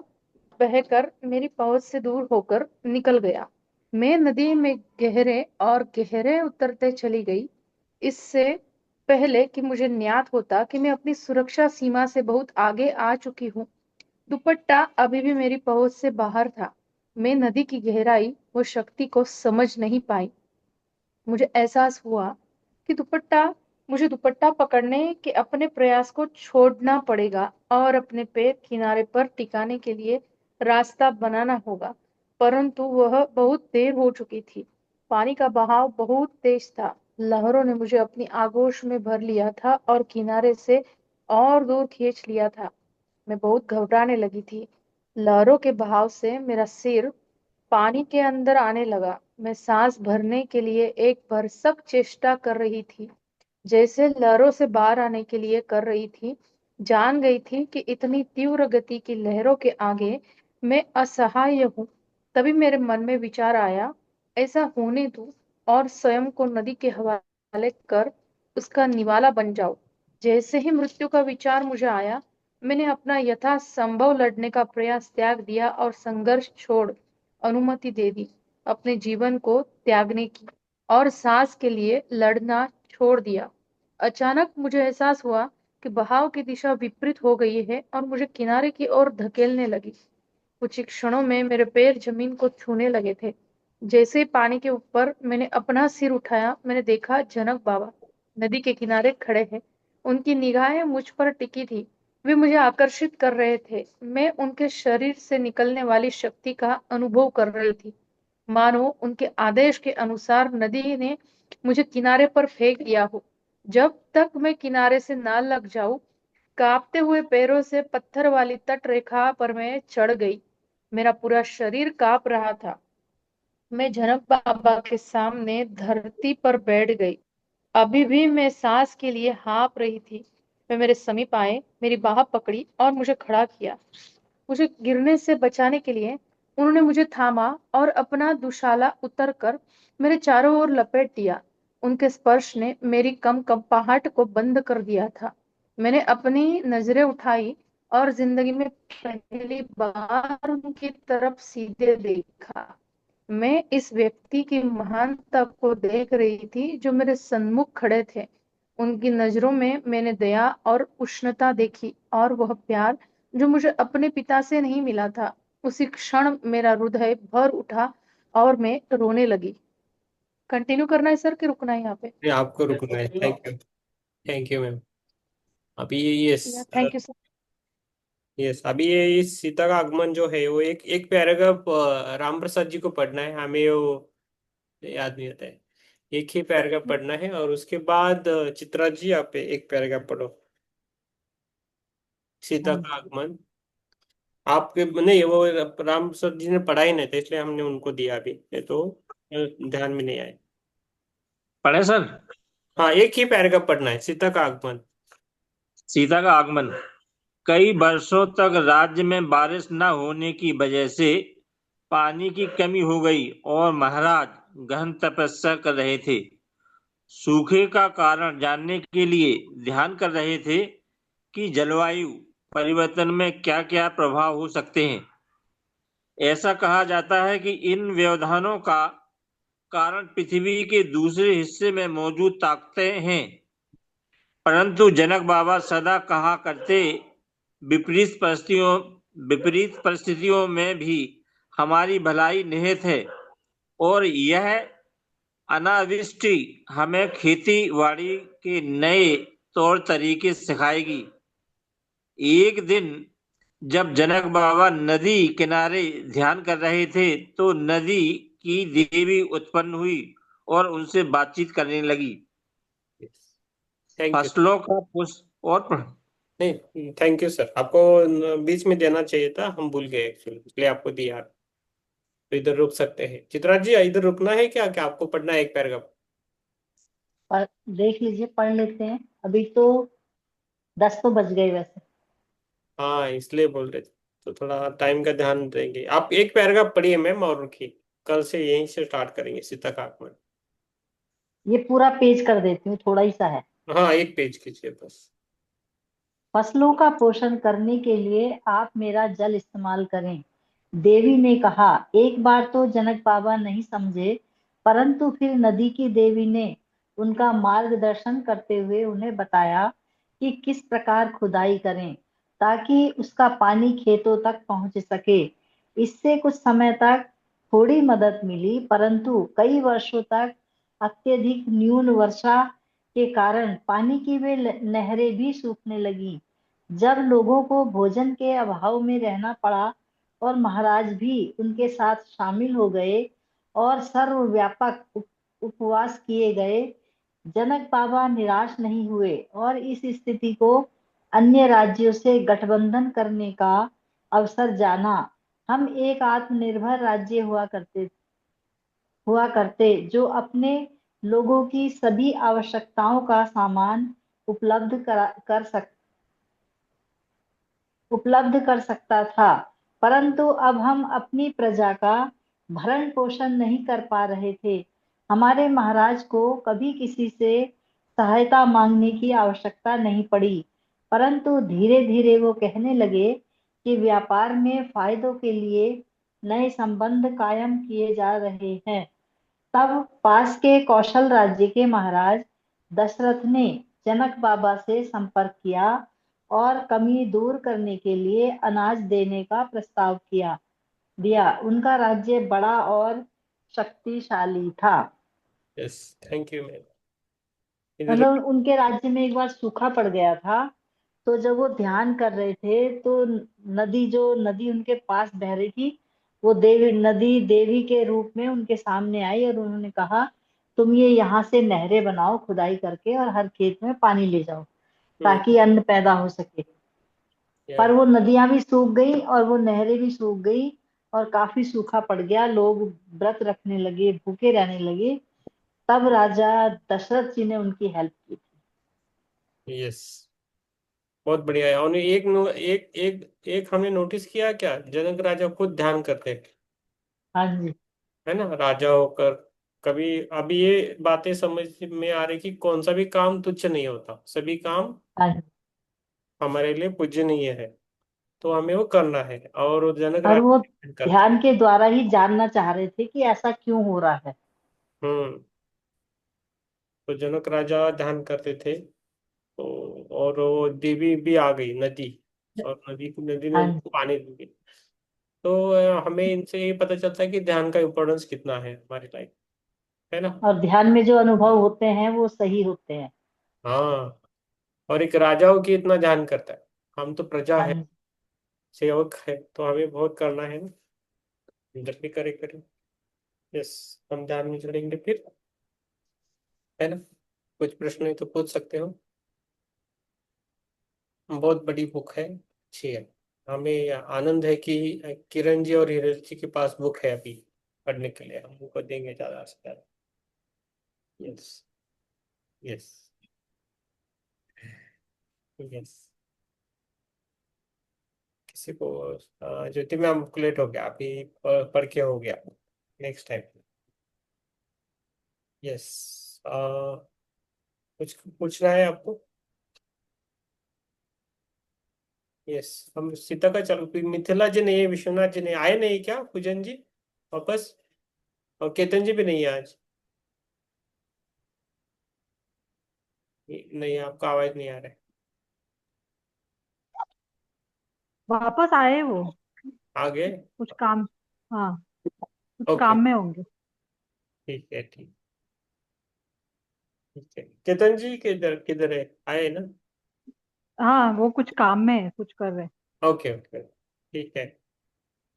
बहकर मेरी पहुंच से दूर होकर निकल गया। मैं नदी में गहरे और गहरे उतरते चली गई, इससे पहले कि मुझे ज्ञात होता कि मैं अपनी सुरक्षा सीमा से बहुत आगे आ चुकी हूँ। दुपट्टा अभी भी मेरी पहुंच से बाहर था। मैं नदी की गहराई व शक्ति को समझ नहीं पाई। मुझे एहसास हुआ कि मुझे दुपट्टा पकड़ने के अपने प्रयास को छोड़ना पड़ेगा और अपने पैर किनारे पर टिकाने के लिए रास्ता बनाना होगा। परंतु वह बहुत देर हो चुकी थी। पानी का बहाव बहुत तेज था। लहरों ने मुझे अपनी आगोश में भर लिया था और किनारे से और दूर खींच लिया था। मैं बहुत घबराने लगी थी। लहरों के बहाव से मेरा सिर पानी के अंदर आने लगा। मैं सांस भरने के लिए एक भरसक चेष्टा कर रही थी, जैसे लहरों से बाहर आने के लिए कर रही थी। जान गई थी कि इतनी तीव्र गति की लहरों के आगे मैं असहाय हूँ। तभी मेरे मन में विचार आया, ऐसा होने दूं और स्वयं को नदी के हवाले कर उसका निवाला बन जाऊं। जैसे ही मृत्यु का विचार मुझे आया, मैंने अपना यथासंभव लड़ने का प्रयास त्याग दिया और संघर्ष छोड़ अनुमति दे दी अपने जीवन को त्यागने की, और सांस के लिए लड़ना छोड़ दिया। अचानक मुझे एहसास हुआ कि बहाव की दिशा विपरीत हो गई है और मुझे किनारे की ओर धकेलने लगी। कुछ ही क्षणों में मेरे पैर जमीन को छूने लगे थे। जैसे ही पानी के ऊपर मैंने अपना सिर उठाया, मैंने देखा जनक बाबा नदी के किनारे खड़े हैं। उनकी निगाहें मुझ पर टिकी थी। वे मुझे आकर्षित कर रहे थे। मैं उनके शरीर से निकलने वाली शक्ति का अनुभव कर रही थी, मानो उनके आदेश के अनुसार नदी ने मुझे किनारे पर फेंक दिया हो। जब तक मैं किनारे से ना लग जाऊं, कांपते हुए पैरों से पत्थर वाली तट रेखा पर मैं चढ़ गई। मेरा पूरा शरीर कांप रहा था। मैं जनक बाबा के सामने धरती पर बैठ गई। अभी भी मैं सांस के लिए हाँफ रही थी। वे मेरे समीप आए, मेरी बाह पकड़ी और मुझे खड़ा किया। मुझे गिरने से बचाने के लिए उन्होंने मुझे थामा और अपना दुशाला उतर कर मेरे चारों ओर लपेट दिया। उनके स्पर्श ने मेरी कंपकंपाहट को बंद कर दिया था। मैंने अपनी नजरें उठाई और जिंदगी में पहली बार उनकी तरफ सीधे देखा। मैं इस व्यक्ति की महानता को देख रही थी जो मेरे सन्मुख खड़े थे। उनकी नजरों में मैंने दया और उष्णता देखी, और वह प्यार जो मुझे अपने पिता से नहीं मिला था। उसी क्षण मेरा हृदय भर उठा और मैं रोने लगी। कंटिन्यू करना है सर कि रुकना है यहाँ पे? ये आपको रुकना है। Thank you. Thank you ma'am. अभी yes. Thank you sir. Yes, अभी ये इस सीता का आगमन जो है वो एक एक पैराग्राफ राम प्रसाद जी को पढ़ना है, हमें वो याद नहीं आता है। एक ही पैराग्राफ पढ़ना है और उसके बाद चित्रा जी आप एक पैराग्राफ पढ़ो। सीता का आगमन आपके नहीं, वो राम प्रसाद जी ने पढ़ा ही नहीं था, इसलिए हमने उनको दिया अभी, ये तो ध्यान में नहीं आए। पढ़े सर। हाँ, एक ही पैराग्राफ पढ़ना है, सीता का आगमन। सीता का आगमन। कई वर्षों तक राज्य में बारिश न होने की वजह से पानी की कमी हो गई और महाराज गहन तपस्या कर रहे थे। सूखे का कारण जानने के लिए ध्यान कर रहे थे कि जलवायु परिवर्तन में क्या क्या प्रभाव हो सकते हैं। ऐसा कहा जाता है कि इन व्यवधानों का कारण पृथ्वी के दूसरे हिस्से में मौजूद ताकतें हैं। परंतु जनक बाबा सदा कहा करते, विपरीत परिस्थितियों में भी हमारी भलाई निहित है और यह अनावृष्टि हमें खेती बाड़ी के नए तौर तरीके सिखाएगी। एक दिन जब जनक बाबा नदी किनारे ध्यान कर रहे थे तो नदी की देवी उत्पन्न हुई और उनसे बातचीत करने लगी। Thank you. फसलों का पुष्प और नहीं, थैंक यू सर, आपको बीच में देना चाहिए था, हम भूल गए एक्चुअली, इसलिए आपको दिया। तो इधर रुक सकते हैं। चित्रा जी इधर रुकना है क्या, क्या आपको पढ़ना है एक पैराग्राफ? पर देख लीजिए, पढ़ लेते हैं। अभी तो 10 तो बज गए वैसे। हाँ, इसलिए बोल रहे थे। तो थोड़ा टाइम का ध्यान देंगे। आप एक पैराग्राफ पढ़िए मैम और रुकिए, कल से यहीं से स्टार्ट करेंगे सीता का आगमन। ये पूरा पेज कर देती हूँ, थोड़ा ही सा है। हाँ, एक पेज कीजिए बस। फसलों का पोषण करने के लिए आप मेरा जल इस्तेमाल करें। देवी ने कहा। एक बार तो जनक बाबा नहीं समझे, परंतु फिर नदी की देवी ने उनका मार्गदर्शन करते हुए उन्हें बताया कि किस प्रकार खुदाई करें ताकि उसका पानी खेतों तक पहुंच सके। इससे कुछ समय तक थोड़ी मदद मिली, परंतु कई वर्षों तक अत्यधिक न्यून वर्षा के कारण पानी की वे नहरें भी सूखने लगी। जब लोगों को भोजन के अभाव में रहना पड़ा और महाराज भी उनके साथ शामिल हो गए और सर्वव्यापक उपवास किए गए, जनक बाबा निराश नहीं हुए और इस स्थिति को अन्य राज्यों से गठबंधन करने का अवसर जाना। हम एक आत्मनिर्भर राज्य हुआ करते जो अपने लोगों की सभी आवश्यकताओं का सामान उपलब्ध कर सकता था। परंतु अब हम अपनी प्रजा का भरण पोषण नहीं कर पा रहे थे। हमारे महाराज को कभी किसी से सहायता मांगने की आवश्यकता नहीं पड़ी, परंतु धीरे धीरे वो कहने लगे कि व्यापार में फायदों के लिए नए संबंध कायम किए जा रहे हैं। तब पास के कौशल राज्य के महाराज दशरथ ने जनक बाबा से संपर्क किया और कमी दूर करने के लिए अनाज देने का प्रस्ताव दिया। उनका राज्य बड़ा और शक्तिशाली था। Yes, thank you ma'am. इधर। मतलब उनके राज्य में एक बार सूखा पड़ गया था, तो जब वो ध्यान कर रहे थे तो नदी उनके पास बह रही थी, वो नदी देवी के रूप में उनके सामने आई और उन्होंने कहा, तुम ये यहाँ से नहरें बनाओ खुदाई करके और हर खेत में पानी ले जाओ हम्म। ताकि अन्न पैदा हो सके। या पर वो नदियां भी सूख गई और वो नहरें भी सूख गई और काफी सूखा पड़ गया। लोग व्रत रखने लगे, भूखे रहने लगे। तब राजा दशरथ जी ने उनकी हेल्प की। यस, बहुत बढ़िया है। और एक नो, एक एक एक हमने नोटिस किया क्या, जनक राजा खुद ध्यान करते हैं, हाँ जी। है ना, राजा होकर। कभी अभी ये बातें समझ में आ रही कि कौन सा भी काम तुच्छ नहीं होता, सभी काम हाँ जी। हमारे लिए पूजनीय है, तो हमें वो करना है। और वो जनक और राजा वो ध्यान करते हैं। ध्यान के द्वारा ही जानना चाह रहे थे कि ऐसा क्यों हो रहा है। हम्म। तो जनक राजा ध्यान करते थे। तो और वो देवी भी आ गई नदी, और नदी ने हाँ जी। उनको पानी दी। तो हमें इनसे ये पता चलता है कि ध्यान का इम्पोर्टेंस कितना है हमारी लाइफ, है ना। और ध्यान में जो अनुभव होते हैं वो सही होते हैं। हाँ, और एक राजाओं की इतना ध्यान करता है। हम तो प्रजा हाँ है, जी। सेवक है, तो हमें बहुत करना है ना। जब भी करें। यस, हम ध्यान में चलेंगे फिर, है ना। कुछ प्रश्न है तो पूछ सकते हो। बहुत बड़ी बुक है, अच्छी है। हमें आनंद है कि किरण जी और हीरज जी के पास बुक है अभी पढ़ने के लिए, हम उनको देंगे ज्यादा से ज्यादा। यस। यस। यस। किसी को ज्योति मैम लेट हो गया अभी, पढ़ के हो गया, नेक्स्ट टाइम। यस। कुछ पूछना है आपको। यस, हम सीता का चलो, फिर मिथिला जी नहीं है, विश्वनाथ जी नहीं आए, नहीं क्या पूजन जी वापस, और केतन जी भी नहीं है आज। नहीं, आपका आवाज नहीं आ रहा है। वापस आए वो, आ गए। कुछ काम। हाँ, कुछ ओके, काम में होंगे। ठीक है, ठीक है। केतन जी किधर किधर है, आए ना। हाँ, वो कुछ काम में है, कुछ कर रहे हैं। ओके, ओके, ठीक है।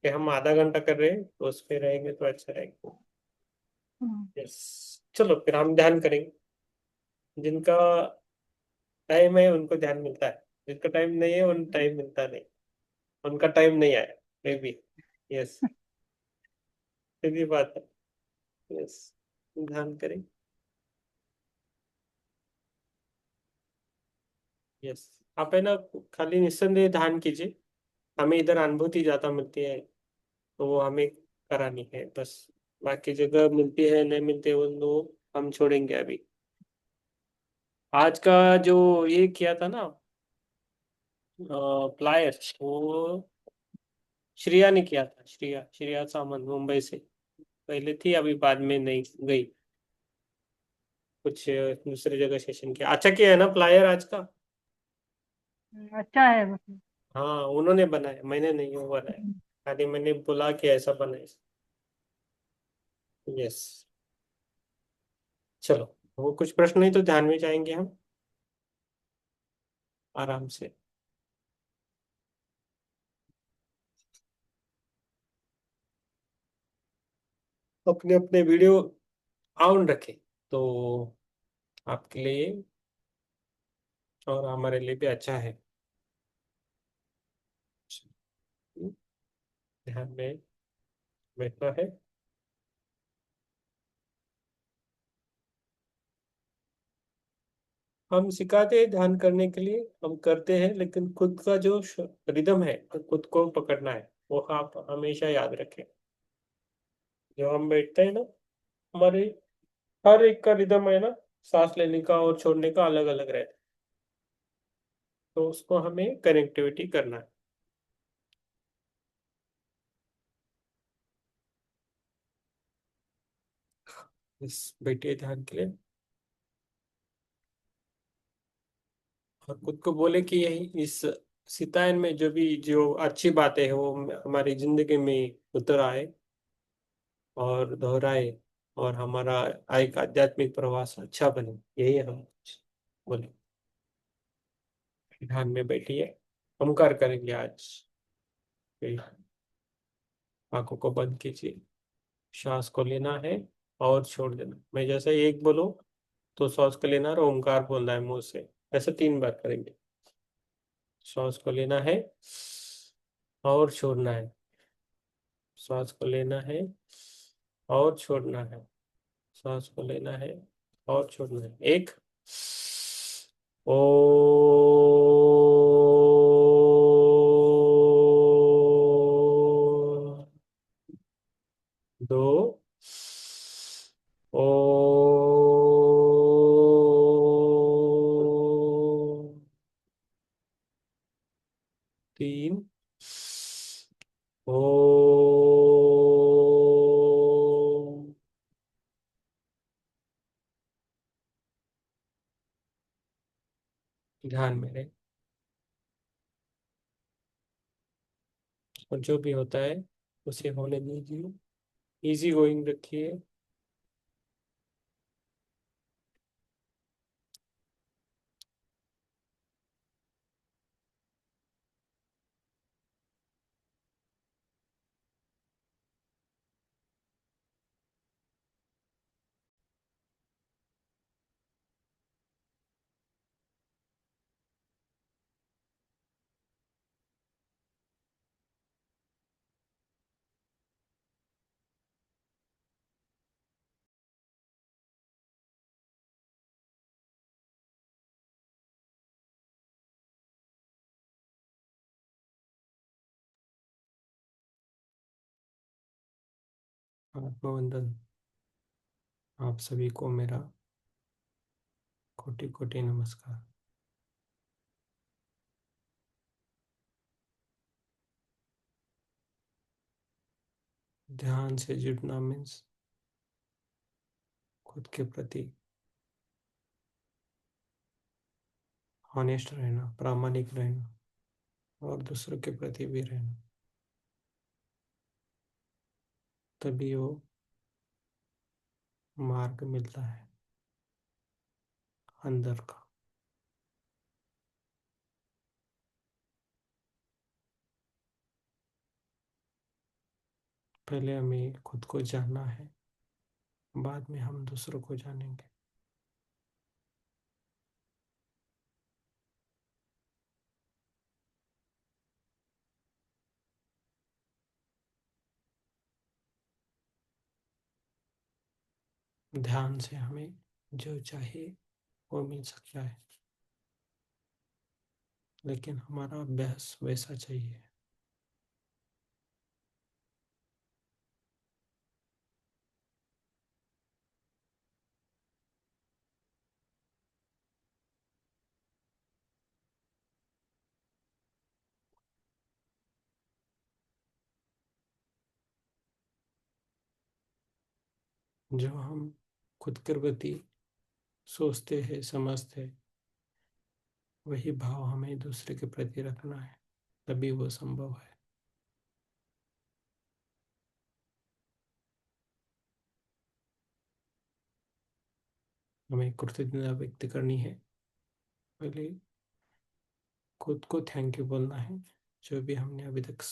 कि हम आधा घंटा कर रहे हैं तो उस पे रहेंगे तो अच्छा रहेगा। हम्म। यस, चलो फिर हम ध्यान करेंगे। जिनका टाइम है उनको ध्यान मिलता है, जिनका टाइम नहीं है उन टाइम मिलता नहीं, उनका टाइम नहीं आया मे बी। यस, सीधी बात है। यस, ध्यान करें। यस, आप है ना, खाली निस्संदेह ध्यान कीजिए। हमें इधर अनुभूति ज्यादा मिलती है, तो वो हमें करानी है बस। बाकी जगह मिलती है नहीं मिलती है वो हम छोड़ेंगे अभी। आज का जो ये किया था ना प्लायर, वो श्रेया ने किया था। श्रेया श्रेया सामंत मुंबई से पहले थी, अभी बाद में नहीं गई, कुछ दूसरे जगह सेशन किया। अच्छा किया है ना प्लायर आज का। अच्छा है बस। हाँ उन्होंने बनाया, मैंने नहीं वो बनाया, खाली मैंने बोला कि ऐसा बनाए। यस। चलो, वो कुछ प्रश्न नहीं तो ध्यान में जाएंगे हम आराम से। अपने अपने वीडियो ऑन रखें तो आपके लिए और हमारे लिए भी अच्छा है। ध्यान में बैठना है। हम सिखाते हैं ध्यान करने के लिए, हम करते हैं, लेकिन खुद का जो रिदम है तो खुद को पकड़ना है, वो आप हमेशा याद रखें। जो हम बैठते हैं ना, हमारे हर एक का रिदम है ना, सांस लेने का और छोड़ने का अलग अलग रहता है, तो उसको हमें कनेक्टिविटी करना है। इस बैठे ध्यान के लिए और खुद को बोले कि यही इस सितायन में जो भी जो अच्छी बातें हैं वो हमारी जिंदगी में उतर आए और दोहराए, और हमारा एक आध्यात्मिक प्रवास अच्छा बने, यही हम बोले। ध्यान में बैठिए, ओमकार करेंगे आज। फिर आंखों को बंद कीजिए, श्वास को लेना है और छोड़ देना। मैं जैसे एक बोलूं तो श्वास को लेना है और ओमकार बोलना है मुंह से, ऐसे 3 बार करेंगे। श्वास को लेना है और छोड़ना है, श्वास को लेना है और छोड़ना है, श्वास को लेना है और छोड़ना है। एक, ओ, दो, ओ, तीन, ओ, ध्यान में रहे। और जो भी होता है उसे होने दीजिए, इजी गोइंग रखिए। आत्मवंदन। आप सभी को मेरा कोटि कोटि नमस्कार। ध्यान से जुड़ना मीन्स खुद के प्रति हॉनेस्ट रहना, प्रामाणिक रहना और दूसरों के प्रति भी रहना, तभी वो मार्ग मिलता है अंदर का। पहले हमें खुद को जानना है, बाद में हम दूसरों को जानेंगे। ध्यान से हमें जो चाहे वो मिल सकता है, लेकिन हमारा अभ्यास वैसा चाहिए। जो हम खुद के प्रति सोचते हैं, समझते हैं, वही भाव हमें दूसरे के प्रति रखना है, तभी वो संभव है। हमें कृतज्ञता व्यक्त करनी है। पहले खुद को थैंक यू बोलना है, जो भी हमने अभी तक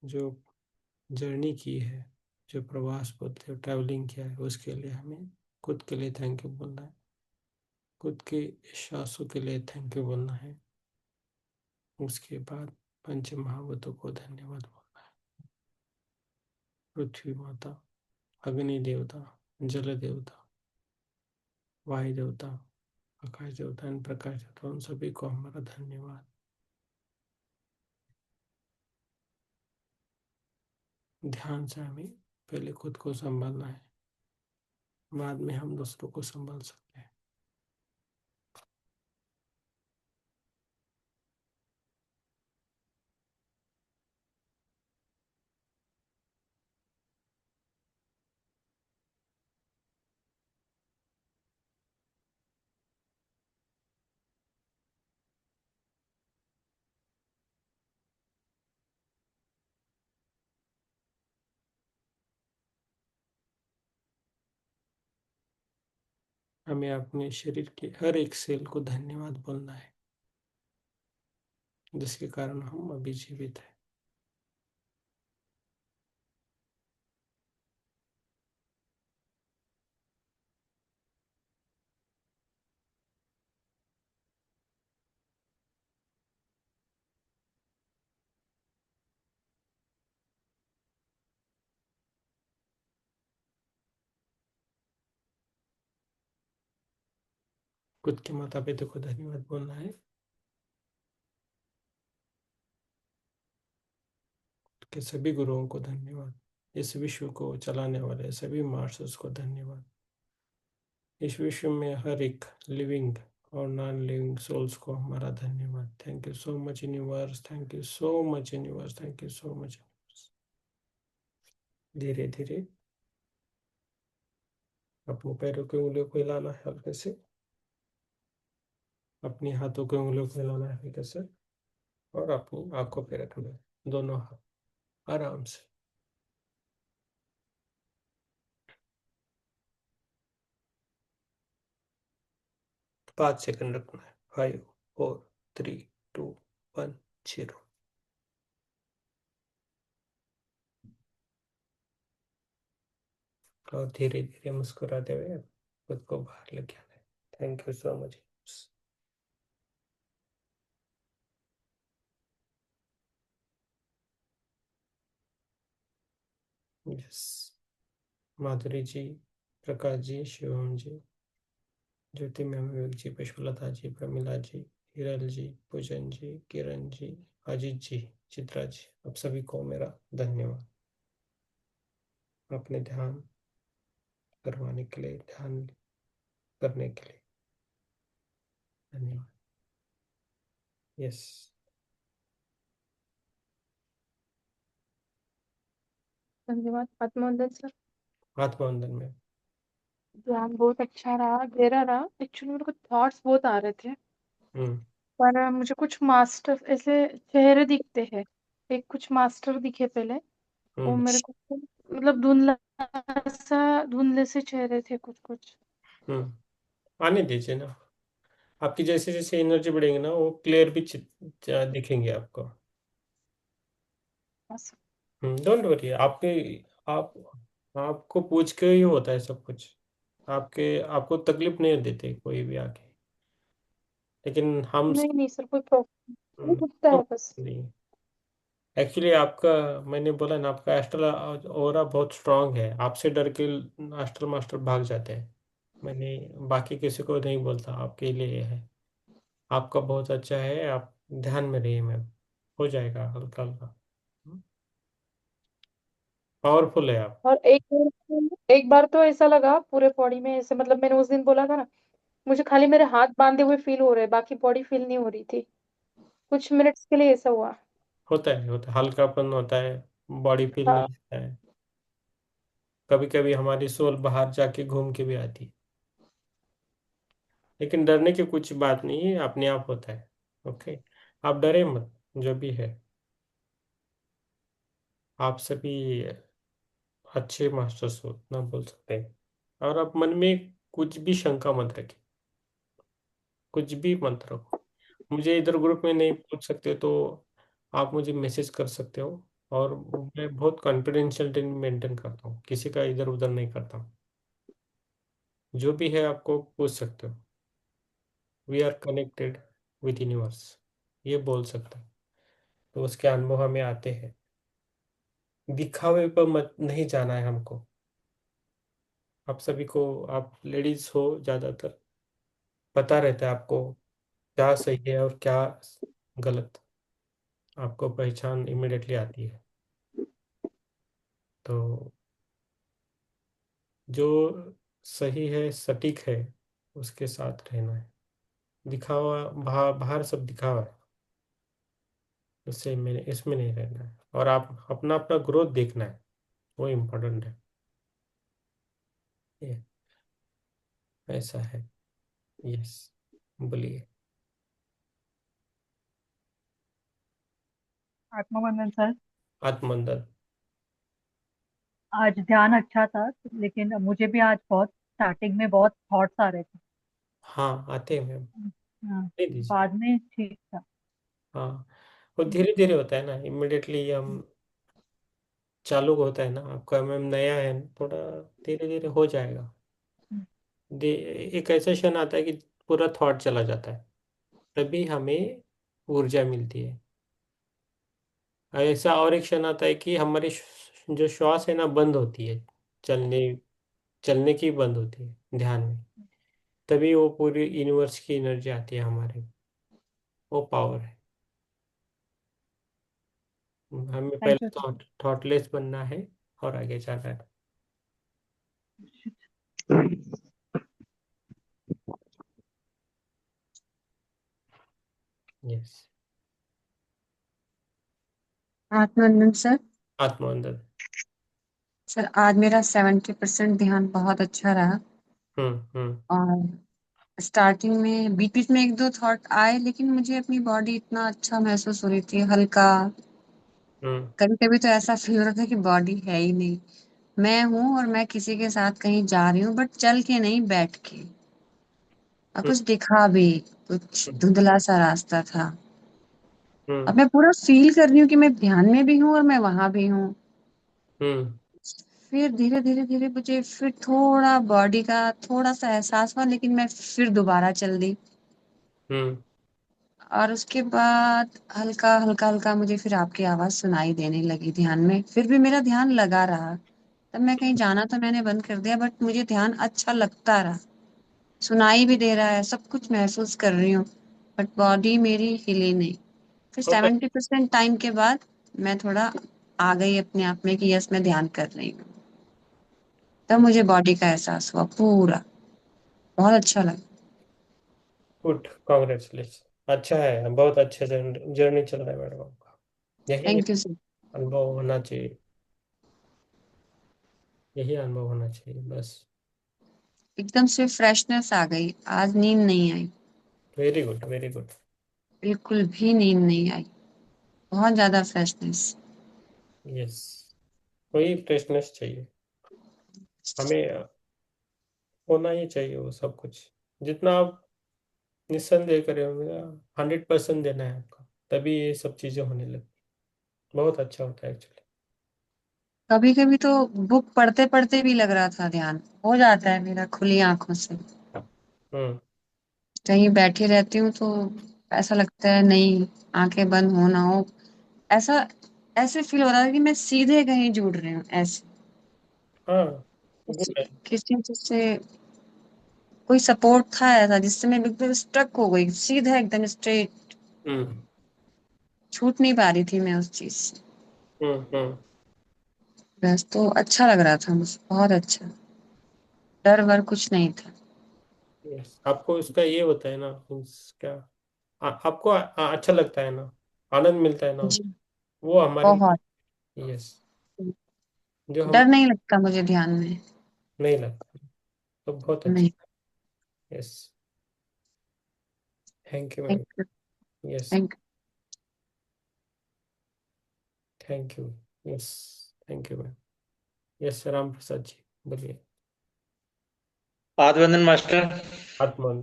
जो जर्नी की है, जो प्रवास बोलते हैं, ट्रैवलिंग किया है, उसके लिए हमें खुद के लिए थैंक यू बोलना है। खुद के श्वासों के लिए थैंक यू बोलना है। उसके बाद पंच महाभूतों को धन्यवाद बोलना है। पृथ्वी माता, अग्नि देवता, जल देवता, वायु देवता, आकाश देवता एंड प्रकाश देवता, उन सभी को हमारा धन्यवाद। ध्यान से हमें पहले खुद को संभालना है, बाद में हम दूसरों को संभाल सकते हैं। हमें अपने शरीर के हर एक सेल को धन्यवाद बोलना है, जिसके कारण हम अभी जीवित हैं। खुद के माता पिता को धन्यवाद बोलना है, के सभी गुरुओं को धन्यवाद, इस विश्व को चलाने वाले सभी मास्टर्स को धन्यवाद, इस विश्व में हर एक लिविंग और नॉन लिविंग सोल्स को हमारा धन्यवाद। Thank you so much universe, thank you so much universe, thank you so much universe. धीरे धीरे अपने पैरों की उंगलियों को हिलाना है हल्के से, अपनी हाथों की उंगलियों को हिलाना है हल्के से, और अपनी आंखों पे रखना है दोनों हाथ आराम से। 5 सेकंड रखना है। 5 4 3 2 1 0। और धीरे धीरे मुस्कुराते हुए खुद को बाहर लेके आना है। Thank you so much. Yes. Madhuri ji, Prakash ji, Shivam ji, Jyoti ma'am, Vivek ji, Pushpalata ji, Pramila ji, Hiral ji, Pujan ji, Kiran ji, Ajit जी, चित्रा जी, आप सभी को मेरा धन्यवाद। अपने ध्यान करवाने के लिए, ध्यान करने के लिए धन्यवाद। यस। धन्यवाद आत्मवंदन सर। आत्मवंदन में ध्यान बहुत अच्छा रहा, गहरा रहा। एक्चुअली मेरे को थॉट्स बहुत आ रहे थे, हम्म पर मुझे कुछ मास्टर ऐसे चेहरे दिखते हैं। एक कुछ मास्टर दिखे पहले, वो हम्म मेरे को मतलब धुंधला सा, धुंधले से चेहरे थे कुछ कुछ। आने दीजिए ना। आपकी जैसे जैसे एनर्जी बढ़ेगी ना, वो क्लियर भी दिखेंगे आपको। बस। Don't worry. आपके आप आपको पूछ के ही होता है सब कुछ। आपको तकलीफ नहीं देते कोई भी आके, लेकिन हम नहीं नहीं सर, कोई प्रॉब्लम नहीं, हम्म, दिखता है तो बस। नहीं। एक्चुअली आपका, मैंने बोला ना, आपका एस्ट्रल ऑरा बहुत स्ट्रांग है। आपसे डर के एस्ट्रल मास्टर भाग जाते हैं। मैंने बाकी किसी को नहीं बोलता, आपके लिए ये है। आपका बहुत अच्छा है, आप ध्यान में रहिए मैम, हो जाएगा हल्का हल्का। पावरफुल है आप। और एक बार तो ऐसा लगा पूरे बॉडी में ऐसे, मतलब मैंने उस दिन बोला था ना, मुझे खाली मेरे हाथ बांधे हुए फील हो रहे, बाकी बॉडी फील नहीं हो रही थी। कुछ मिनट्स के लिए ऐसा हुआ। होता है हल्कापन होता है, बॉडी फील नहीं हाँ। होता है। कभी कभी हमारी सोल बाहर जाके घूम के भी आती है, लेकिन डरने की कुछ बात नहीं है, अपने आप होता है। ओके, आप डरे मत, जो भी है। आप सभी अच्छे मास्टर्स हो, इतना बोल सकते हैं। और आप मन में कुछ भी शंका मत रखें, कुछ भी मत रखो। मुझे इधर ग्रुप में नहीं पूछ सकते तो आप मुझे मैसेज कर सकते हो। और मैं बहुत कॉन्फिडेंशियल मेंटेन करता हूँ, किसी का इधर उधर नहीं करता हूँ। जो भी है आपको पूछ सकते हो। We are connected with universe, ये बोल सकता हूँ। तो उसके अनुभव हमें आते हैं। दिखावे पर मत नहीं जाना है हमको। आप सभी को, आप लेडीज हो ज्यादातर, पता रहता है आपको क्या सही है और क्या गलत। आपको पहचान इमिडिएटली आती है। तो जो सही है, सटीक है, उसके साथ रहना है। दिखावा, बाहर सब दिखावा है, इससे मैंने इसमें नहीं रहना है। और आप अपना अपना ग्रोथ देखना है, वो इम्पोर्टेंट है। ये ऐसा है। यस, बोलिए। आत्मबंधन सर। आत्मंदन। आज ध्यान अच्छा था, लेकिन मुझे भी आज बहुत स्टार्टिंग में बहुत थॉट्स आ रहे थे। हाँ, आते हैं मैम, हाँ, दे दीजिए। बाद में ठीक था। हाँ, वो धीरे धीरे होता है ना, इमिडिएटली हम चालू होता है ना। आपका मैम नया है, थोड़ा धीरे धीरे हो जाएगा। दे एक ऐसा क्षण आता है कि पूरा थॉट चला जाता है, तभी हमें ऊर्जा मिलती है। ऐसा और एक क्षण आता है कि हमारी जो श्वास है ना बंद होती है, चलने चलने की बंद होती है ध्यान में। तभी वो पूरी यूनिवर्स की एनर्जी आती है हमारे, वो पावर है। हमें थैंक पहले यू सर। थॉटलेस बनना है और आगे जाना है। यस। आत्मनंदन सर। आत्मानंद। सर आज मेरा 70% ध्यान बहुत अच्छा रहा। हम्म। और स्टार्टिंग में बीच बीच में एक दो थॉट आए, लेकिन मुझे अपनी बॉडी इतना अच्छा महसूस हो रही थी, हल्का। हम्म। कभी कभी तो ऐसा फील हो रहा था कि बॉडी है ही नहीं, मैं हूँ और मैं किसी के साथ कहीं जा रही हूँ, बट चल के नहीं, बैठ के। और हम्म। कुछ दिखा भी, कुछ हम्म। धुंधला सा रास्ता था। हम्म। अब मैं पूरा फील कर रही हूँ कि मैं ध्यान में भी हूँ और मैं वहां भी हूँ। हम्म। फिर धीरे धीरे धीरे मुझे फिर थोड़ा बॉडी का थोड़ा सा एहसास हुआ, लेकिन मैं फिर दोबारा चल दी। हम्म। और उसके बाद हल्का हल्का हल्का मुझे फिर आपकी आवाज सुनाई देने लगी ध्यान में, फिर भी मेरा ध्यान लगा रहा। तब मैं कहीं जाना तो मैंने बंद कर दिया, बट मुझे ध्यान अच्छा लगता रहा। सुनाई भी दे रहा है, सब कुछ महसूस कर रही हूँ, बट बॉडी मेरी हिली नहीं। फिर तो मैं 70% टाइम के बाद मैं थोड़ा आ गई अपने आप में कि यस मैं ध्यान कर रही हूँ। तब मुझे बॉडी का एहसास हुआ पूरा, बहुत अच्छा लगा। Good, congratulation. अच्छा है, बहुत अच्छे जर्नी चल रहा है मैडम आपका। यही थैंक यू सर। अनुभव होना चाहिए, यही अनुभव होना चाहिए बस। एकदम से फ्रेशनेस आ गई, आज नींद नहीं आई, वेरी गुड, वेरी गुड। बिल्कुल भी नींद नहीं आई, बहुत ज्यादा फ्रेशनेस। यस, वही फ्रेशनेस चाहिए हमें, होना ही चाहिए वो सब कुछ। जितना आप निस्संदेह करें, 100% देना है आपका, तभी ये सब चीजें होने लगती। बहुत अच्छा होता है एक्चुअली। कभी कभी तो बुक पढ़ते पढ़ते भी लग रहा था ध्यान हो जाता है मेरा खुली आंखों से। हम्म। कहीं बैठी रहती हूँ तो ऐसा लगता है नहीं, आंखें बंद हो ना हो, ऐसा ऐसे फील हो रहा है कि मैं सीधे कहीं जुड़ रही हूँ ऐसे। हाँ, गुड किसी है। किसी चीज से कोई सपोर्ट था ऐसा जिससे मैं बिल्कुल स्ट्रक हो गई, सीधा एकदम स्ट्रेट। हम्म। छूट नहीं पा रही थी मैं उस चीज से। हम्म। बस तो अच्छा लग रहा था मुझे, बहुत अच्छा। डर वर कुछ नहीं था। यस, आपको इसका ये होता है ना, मीन्स क्या, आपको अच्छा लगता है ना, आनंद मिलता है ना, जी। वो हमारे बहुत। लिए। यस। जो हम डर नहीं लगता मुझे ध्यान में। नहीं लगता, तो बहुत अच्छा। नहीं। Yes, thank you ma'am. Thank you. Yes, thank thank you. Yes, thank you ma'am. Yes, Ram Prasad ji बोलिए। आत्मबंधन मास्टर। आत्मा।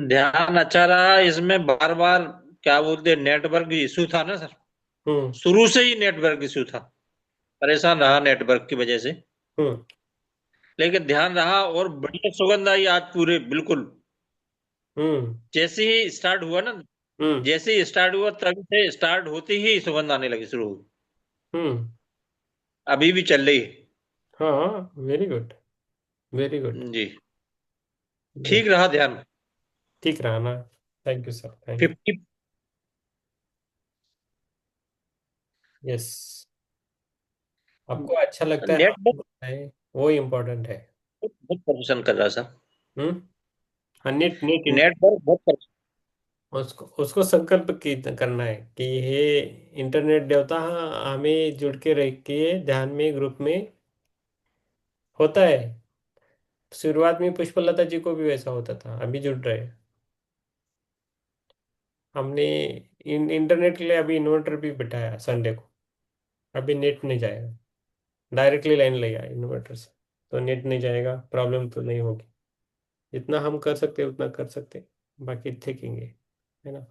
ध्यान अच्छा रहा, इसमें बार बार क्या बोलते नेटवर्क इशू था ना सर। हम्म। शुरू से ही नेटवर्क इशू था, परेशान रहा नेटवर्क की वजह से। हम्म। लेकिन ध्यान रहा और बढ़िया सुगंध आई आज पूरे बिल्कुल। हम्म। जैसे ही स्टार्ट हुआ ना, हम्म। जैसे ही स्टार्ट हुआ तभी से स्टार्ट होते ही सुगंध आने लगी शुरू हुई। हम्म। अभी भी चल रही है। हाँ, वेरी गुड, वेरी गुड। जी। यस, ठीक रहा ध्यान। ठीक रहा ना। Thank you sir, thank 50। You. Yes, आपको अच्छा लगता है नेट आपको लगता है, वो इम्पोर्टेंट है। बहुत परेशान कर रहा था। हम्म। हाँ, नेट नेट नेटवर्क बहुत परेशान। उसको उसको संकल्प की करना है कि ये इंटरनेट देवता हमें जुड़ के रह के ध्यान में ग्रुप में होता है। शुरुआत में पुष्पलता जी को भी वैसा होता था, अभी जुड़ रहे हैं। हमने इंटरनेट के लिए अभी इन्वर्टर भी बिठाया संडे को। अभी नेट नहीं जाएगा, डायरेक्टली लाइन ले आए इन्वर्टर से, तो नेट नहीं जाएगा, प्रॉब्लम तो नहीं होगी। जितना हम कर सकते हैं उतना कर सकते हैं, बाकी देखेंगे, है ना।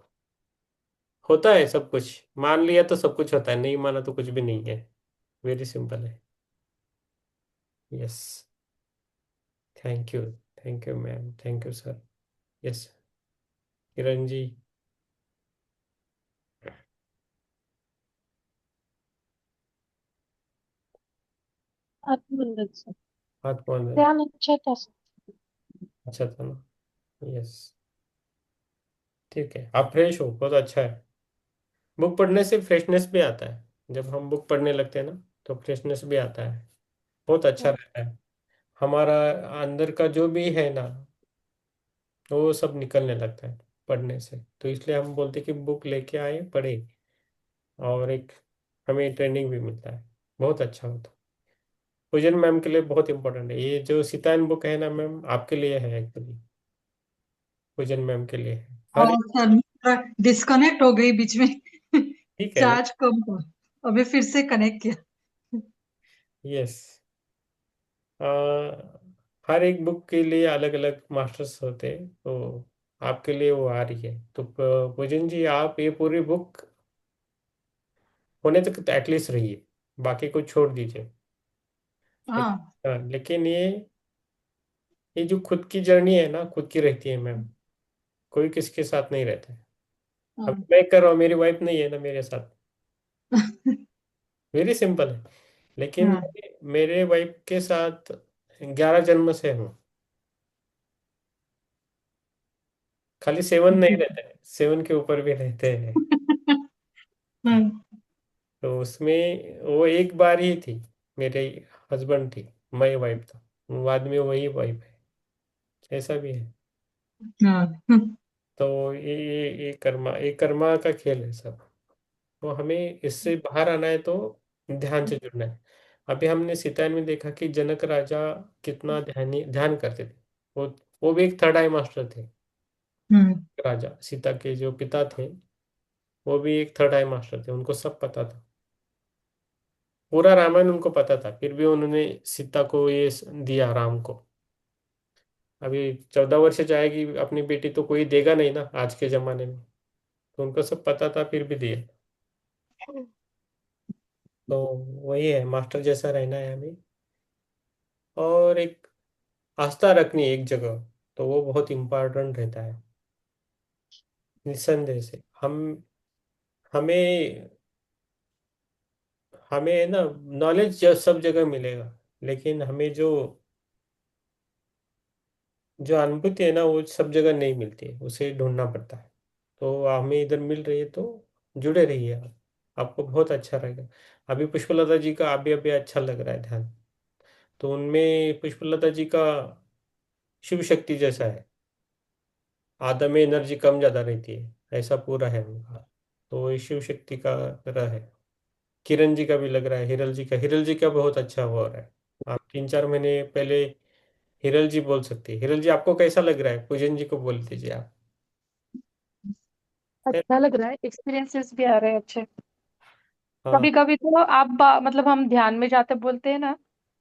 होता है सब कुछ, मान लिया तो सब कुछ होता है, नहीं माना तो कुछ भी नहीं है। वेरी सिंपल है। Yes, thank you, thank you ma'am, thank you sir. Yes, Kiran ji. आत्मबंधन से हाथ कौन है? ध्यान अच्छा था सर। अच्छा था ना। यस, ठीक है, आप फ्रेश हो, बहुत अच्छा है। बुक पढ़ने से फ्रेशनेस भी आता है। जब हम बुक पढ़ने लगते हैं ना, तो फ्रेशनेस भी आता है, बहुत अच्छा रहता है। हमारा अंदर का जो भी है ना, वो सब निकलने लगता है पढ़ने से। तो इसलिए हम बोलते हैं कि बुक लेके आए, पढ़े, और एक हमें ट्रेनिंग भी मिलता है, बहुत अच्छा होता है। पूजन मैम के लिए बहुत इंपॉर्टेंट है ये जो सीतायन बुक है ना मैम, आपके लिए है एक्चुअली, पूजन मैम के लिए है हर हाँ सर, डिस्कनेक्ट हो गई बीच में। ठीक है ना। चार्ज कम था, अभी फिर से कनेक्ट किया। यस, हर एक बुक के लिए अलग अलग मास्टर्स होते हैं, तो आपके लिए वो आ रही है। तो पूजन जी, आप ये पूरी बुक होने तक एटलीस्ट रहिए, बाकी को छोड़ दीजिए। हाँ। लेकिन ये जो खुद की जर्नी है ना, खुद की रहती है मैम, कोई किसके साथ नहीं रहता है। अब हाँ। मैं कर रहा हूँ, मेरी वाइफ नहीं है ना मेरे साथ, वेरी सिंपल है। लेकिन हाँ। मेरे वाइफ के साथ 11 जन्म से हूँ। खाली 7 नहीं रहते हैं, 7 के ऊपर भी रहते हैं। हाँ। तो उसमें वो एक बार ही थी, मेरे हस्बैंड थी, मैं वाइफ था, बाद में वही वाइफ है, ऐसा भी है। हाँ। तो ये कर्मा का खेल है सब। तो हमें इससे बाहर आना है तो ध्यान से जुड़ना है। अभी हमने सीतायन में देखा कि जनक राजा कितना ध्यान करते थे। वो वो भी एक थर्ड आई मास्टर थे। हम्म। राजा सीता के जो पिता थे, वो भी एक थर्ड आई मास्टर थे, उनको सब पता था, पूरा रामायण उनको पता था, फिर भी उन्होंने सीता को ये दिया, राम को। अभी 14 वर्ष जाएगी अपनी बेटी तो कोई देगा नहीं ना आज के जमाने में, तो उनको सब पता था फिर भी दिया। तो वही है, मास्टर जैसा रहना है हमें, और एक आस्था रखनी है एक जगह, तो वो बहुत इम्पोर्टेंट रहता है। निस्संदेह से हमें हमें ना नॉलेज सब जगह मिलेगा, लेकिन हमें जो जो अनुभूति है ना, वो सब जगह नहीं मिलती है, उसे ढूंढना पड़ता है। तो हमें इधर मिल रही है, तो जुड़े रहिए आप, आपको बहुत अच्छा रहेगा। अभी पुष्पलता जी का अभी अभी अच्छा लग रहा है ध्यान, तो उनमें पुष्पलता जी का शिव शक्ति जैसा है, आधा में एनर्जी कम ज़्यादा रहती है, ऐसा पूरा है उनका। तो ये शिव शक्ति का तरह है। किरण जी का भी लग रहा है, हिरल जी का बहुत अच्छा हो रहा है। आप 3-4 महीने पहले हिरल जी बोल सकते हैं। हिरल जी आपको कैसा लग रहा है? पूजन जी को बोल दीजिए आप। अच्छा लग रहा है, एक्सपीरियंसेस भी आ रहे हैं अच्छे। हाँ। कभी कभी तो आप मतलब हम ध्यान में जाते बोलते हैं ना,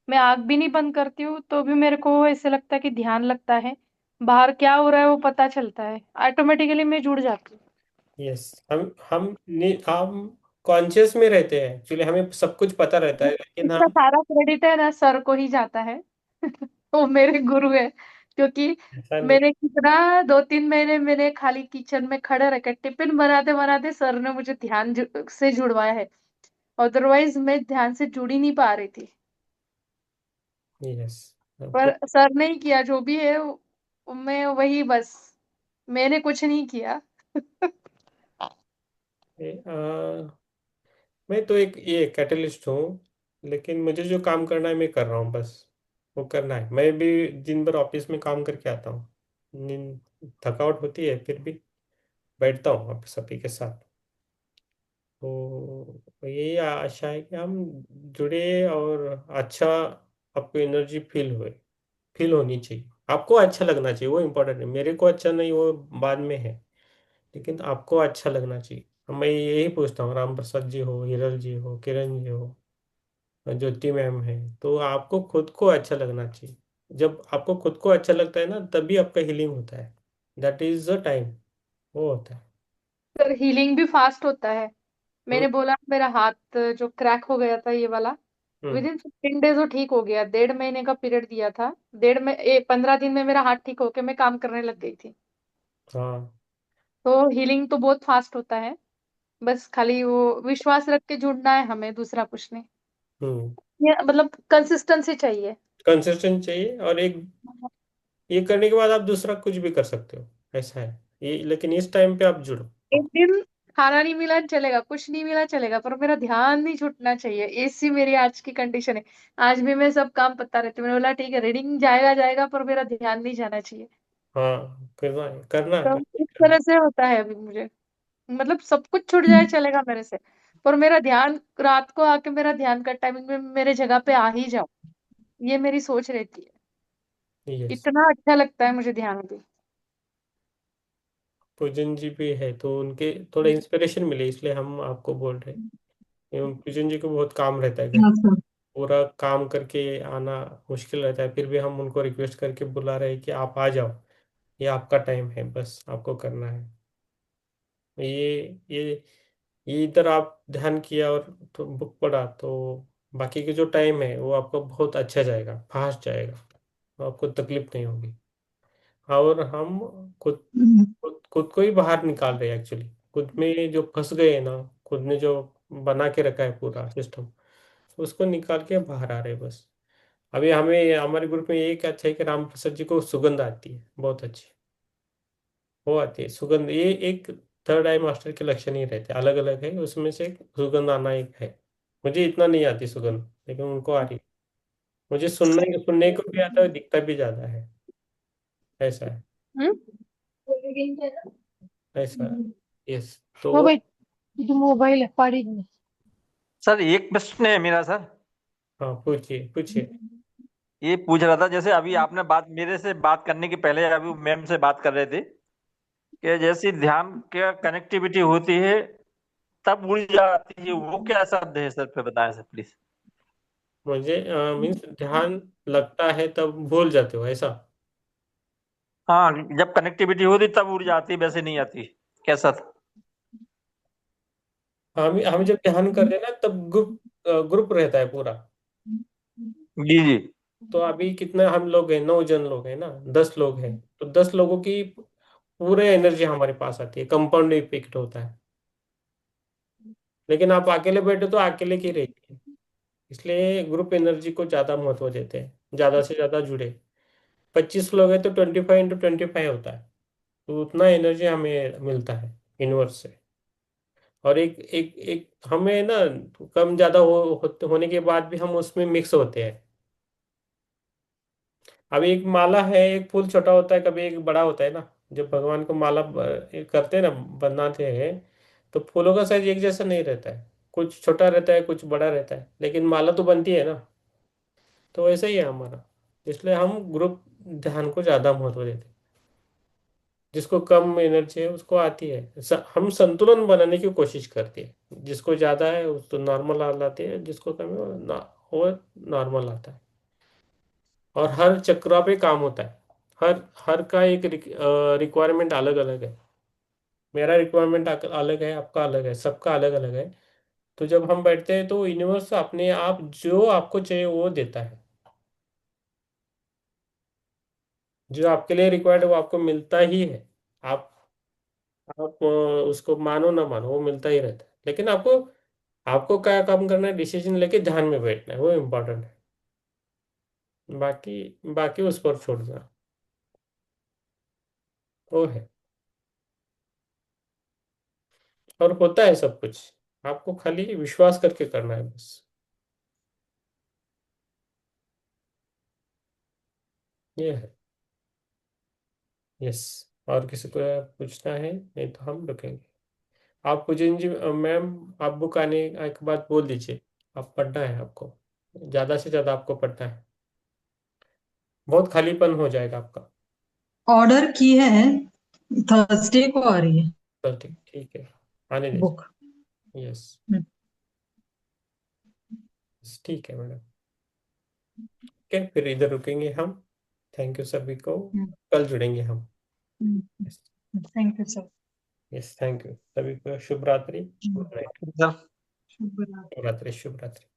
मैं आंख भी नहीं बंद करती हूँ तो भी मेरे को ऐसे लगता है कि ध्यान लगता है। बाहर क्या हो रहा है वो पता चलता है, ऑटोमेटिकली मैं जुड़ जाती हूँ। यस। हम कॉन्शियस में रहते हैं एक्चुअली, हमें सब कुछ पता रहता है, लेकिन इसका हम सारा क्रेडिट है ना सर को ही जाता है। वो मेरे गुरु है, क्योंकि ऐसा नहीं। मैंने कितना 2-3 महीने मैंने खाली किचन में खड़े रह के टिफिन बनाते बनाते सर ने मुझे ध्यान से जुड़वाया है। अदरवाइज मैं ध्यान से जुड़ ही नहीं पा रही थी। यस। पर सर ने ही किया जो भी है मैं वही बस, मैंने कुछ नहीं किया। मैं तो एक ये कैटलिस्ट हूँ, लेकिन मुझे जो काम करना है मैं कर रहा हूँ बस। वो करना है। मैं भी दिन भर ऑफिस में काम करके आता हूँ, नींद थकावट होती है, फिर भी बैठता हूँ आप सभी के साथ। तो यही आशा है कि हम जुड़े और अच्छा, आपको एनर्जी फील होनी चाहिए। आपको अच्छा लगना चाहिए, वो इम्पोर्टेंट है। मेरे को अच्छा नहीं, वो बाद में है, लेकिन आपको अच्छा लगना चाहिए। मैं यही पूछता हूँ, राम प्रसाद जी हो, हिरल जी हो, किरण जी हो, ज्योति मैम है, तो आपको खुद को अच्छा लगना चाहिए। जब आपको खुद को अच्छा लगता है ना, तभी आपका हीलिंग होता है। दैट इज द टाइम, वो होता है। सर हीलिंग भी फास्ट होता है। हम्म। मैंने बोला मेरा हाथ जो क्रैक हो गया था ये वाला, हम्म। विद इन 15 डेज वो ठीक हो गया। 1.5 महीने का पीरियड दिया था, 15 दिन में मेरा हाथ ठीक होके मैं काम करने लग गई थी। हाँ। तो हीलिंग तो बहुत फास्ट होता है। बस खाली वो विश्वास रख के जुड़ना है हमें, दूसरा कुछ नहीं। हम्म। ये मतलब कंसिस्टेंसी चाहिए। कंसिस्टेंट चाहिए, और एक ये करने के बाद आप दूसरा कुछ भी कर सकते हो, ऐसा है ये। लेकिन इस टाइम पे आप जुड़ो। एक दिन खाना नहीं मिला चलेगा, कुछ नहीं मिला चलेगा, पर मेरा ध्यान नहीं छूटना चाहिए। ऐसी मेरी आज की कंडीशन है। आज भी मैं सब काम पता रहती हूँ, मैंने बोला ठीक है रीडिंग जाएगा जाएगा पर मेरा ध्यान नहीं जाना चाहिए। हाँ, करना है, करना तो है। इस तरह से होता है अभी मुझे। मतलब सब कुछ छूट जाए चलेगा मेरे से, पर मेरा ध्यान रात को आके मेरा ध्यान का टाइमिंग में मेरे जगह पे आ ही जाओ, ये मेरी सोच रहती है। यस। इतना अच्छा लगता है मुझे ध्यान भी। पूजन जी भी है, तो उनके थोड़ा इंस्पिरेशन मिले, इसलिए हम आपको बोल रहे हैं। पूजन जी को बहुत काम रहता है, घर अच्छा। पूरा काम करके आना मुश्किल रहता है, फिर भी हम उनको रिक्वेस्ट करके बुला रहे हैं कि आप आ जाओ, ये आपका टाइम है, बस आपको करना है। ये ये इधर आप ध्यान किया और तो बुक पढ़ा, तो बाकी के जो टाइम है वो आपका बहुत अच्छा जाएगा, फास्ट जाएगा, आपको तकलीफ नहीं होगी। और हम खुद खुद को ही बाहर निकाल रहे हैं एक्चुअली। खुद में जो फंस गए हैं ना, खुद ने जो बना के रखा है पूरा सिस्टम, उसको निकाल के बाहर आ रहे हैं बस। अभी हमें हमारे ग्रुप में एक अच्छा है कि राम प्रसाद जी को सुगंध आती है बहुत अच्छी। वो आती है सुगंध, ये एक थर्ड आई मास्टर के लक्षण ही रहते हैं, अलग अलग है, उसमें से एक सुगंध आना एक है। मुझे इतना नहीं आती सुगंध, लेकिन उनको आ रही है। मुझे सुनने को भी आता है, दिखता भी ज्यादा है। ऐसा है। हम्म। ऐसा है। यस। तो वो भाई जो मोबाइल है पड़ी नहीं। सर एक प्रश्न है मेरा सर। हाँ, पूछिए पूछिए। ये पूछ रहा था, जैसे अभी आपने बात मेरे से बात करने के पहले अभी मैम से बात कर रहे थे कि जैसी ध्यान का कनेक्टिविटी होती है तब ऊर्जा आती है, वो क्या शब्द है सर, पे बताएं सर प्लीज। मुझे मीन्स ध्यान लगता है तब भूल जाते हो, ऐसा? हाँ, जब कनेक्टिविटी होती तब ऊर्जा आती, वैसे नहीं आती कैसा था? हम जब ध्यान करते हैं ना, तब ग्रुप ग्रुप रहता है पूरा। जी जी। तो अभी कितना हम लोग हैं, 9 जन लोग हैं ना, 10 लोग हैं, तो 10 लोगों की पूरे एनर्जी हमारे पास आती है, कंपाउंड इफेक्ट होता है। लेकिन आप अकेले बैठे तो अकेले की रहेगी, इसलिए ग्रुप एनर्जी को ज्यादा महत्व देते हैं, ज्यादा से ज्यादा जुड़े। 25 लोग हैं तो 25 × 25 होता है, तो उतना एनर्जी हमें मिलता है यूनिवर्स से। और एक एक एक हमें ना, कम ज्यादा होने के बाद भी हम उसमें मिक्स होते हैं। अब एक माला है, एक फूल छोटा होता है, कभी एक बड़ा होता है ना। जब भगवान को माला करते हैं ना, बनाते हैं, तो फूलों का साइज एक जैसा नहीं रहता है। कुछ छोटा रहता है, कुछ बड़ा रहता है, लेकिन माला तो बनती है ना। तो वैसे ही है हमारा। इसलिए हम ग्रुप ध्यान को ज्यादा महत्व देते हैं। जिसको कम एनर्जी है उसको आती है, हम संतुलन बनाने की कोशिश करते हैं। जिसको ज्यादा है उसको नॉर्मल आ लाते हैं, जिसको कम है वो नॉर्मल आता है। और हर चक्रा पे काम होता है। हर हर का एक रिक्वायरमेंट अलग अलग है। मेरा रिक्वायरमेंट अलग है, आपका अलग है, सबका अलग अलग है। तो जब हम बैठते हैं तो यूनिवर्स अपने आप जो आपको चाहिए वो देता है। जो आपके लिए रिक्वायर्ड है वो आपको मिलता ही है। आप आप उसको मानो ना मानो, वो मिलता ही रहता है। लेकिन आपको आपको क्या काम करना है, डिसीजन लेके ध्यान में बैठना है, वो इम्पोर्टेंट है। बाकी बाकी उस पर छोड़ देना, वो है। और होता है सब कुछ। आपको खाली विश्वास करके करना है बस। ये है। यस। और किसी को पूछना है, नहीं तो हम रुकेंगे। आप कुछ जी मैम, आप बुक आने के बाद बोल दीजिए। आप पढ़ना है आपको, ज्यादा से ज्यादा आपको पढ़ना है। बहुत खालीपन हो जाएगा आपका। ऑर्डर की है, थर्सडे को आ रही है तो ठीक ठीक है, आने दीजिए। बुक। यस। ठीक है मैडम। ओके, फिर इधर रुकेंगे हम। थैंक यू सभी को। कल जुड़ेंगे हम। Yes. Thank you sir. Yes, thank you सभी को। शुभ रात्रि, गुड नाइट। शुभ रात्रि। शुभ रात्रि, शुभ रात्रि।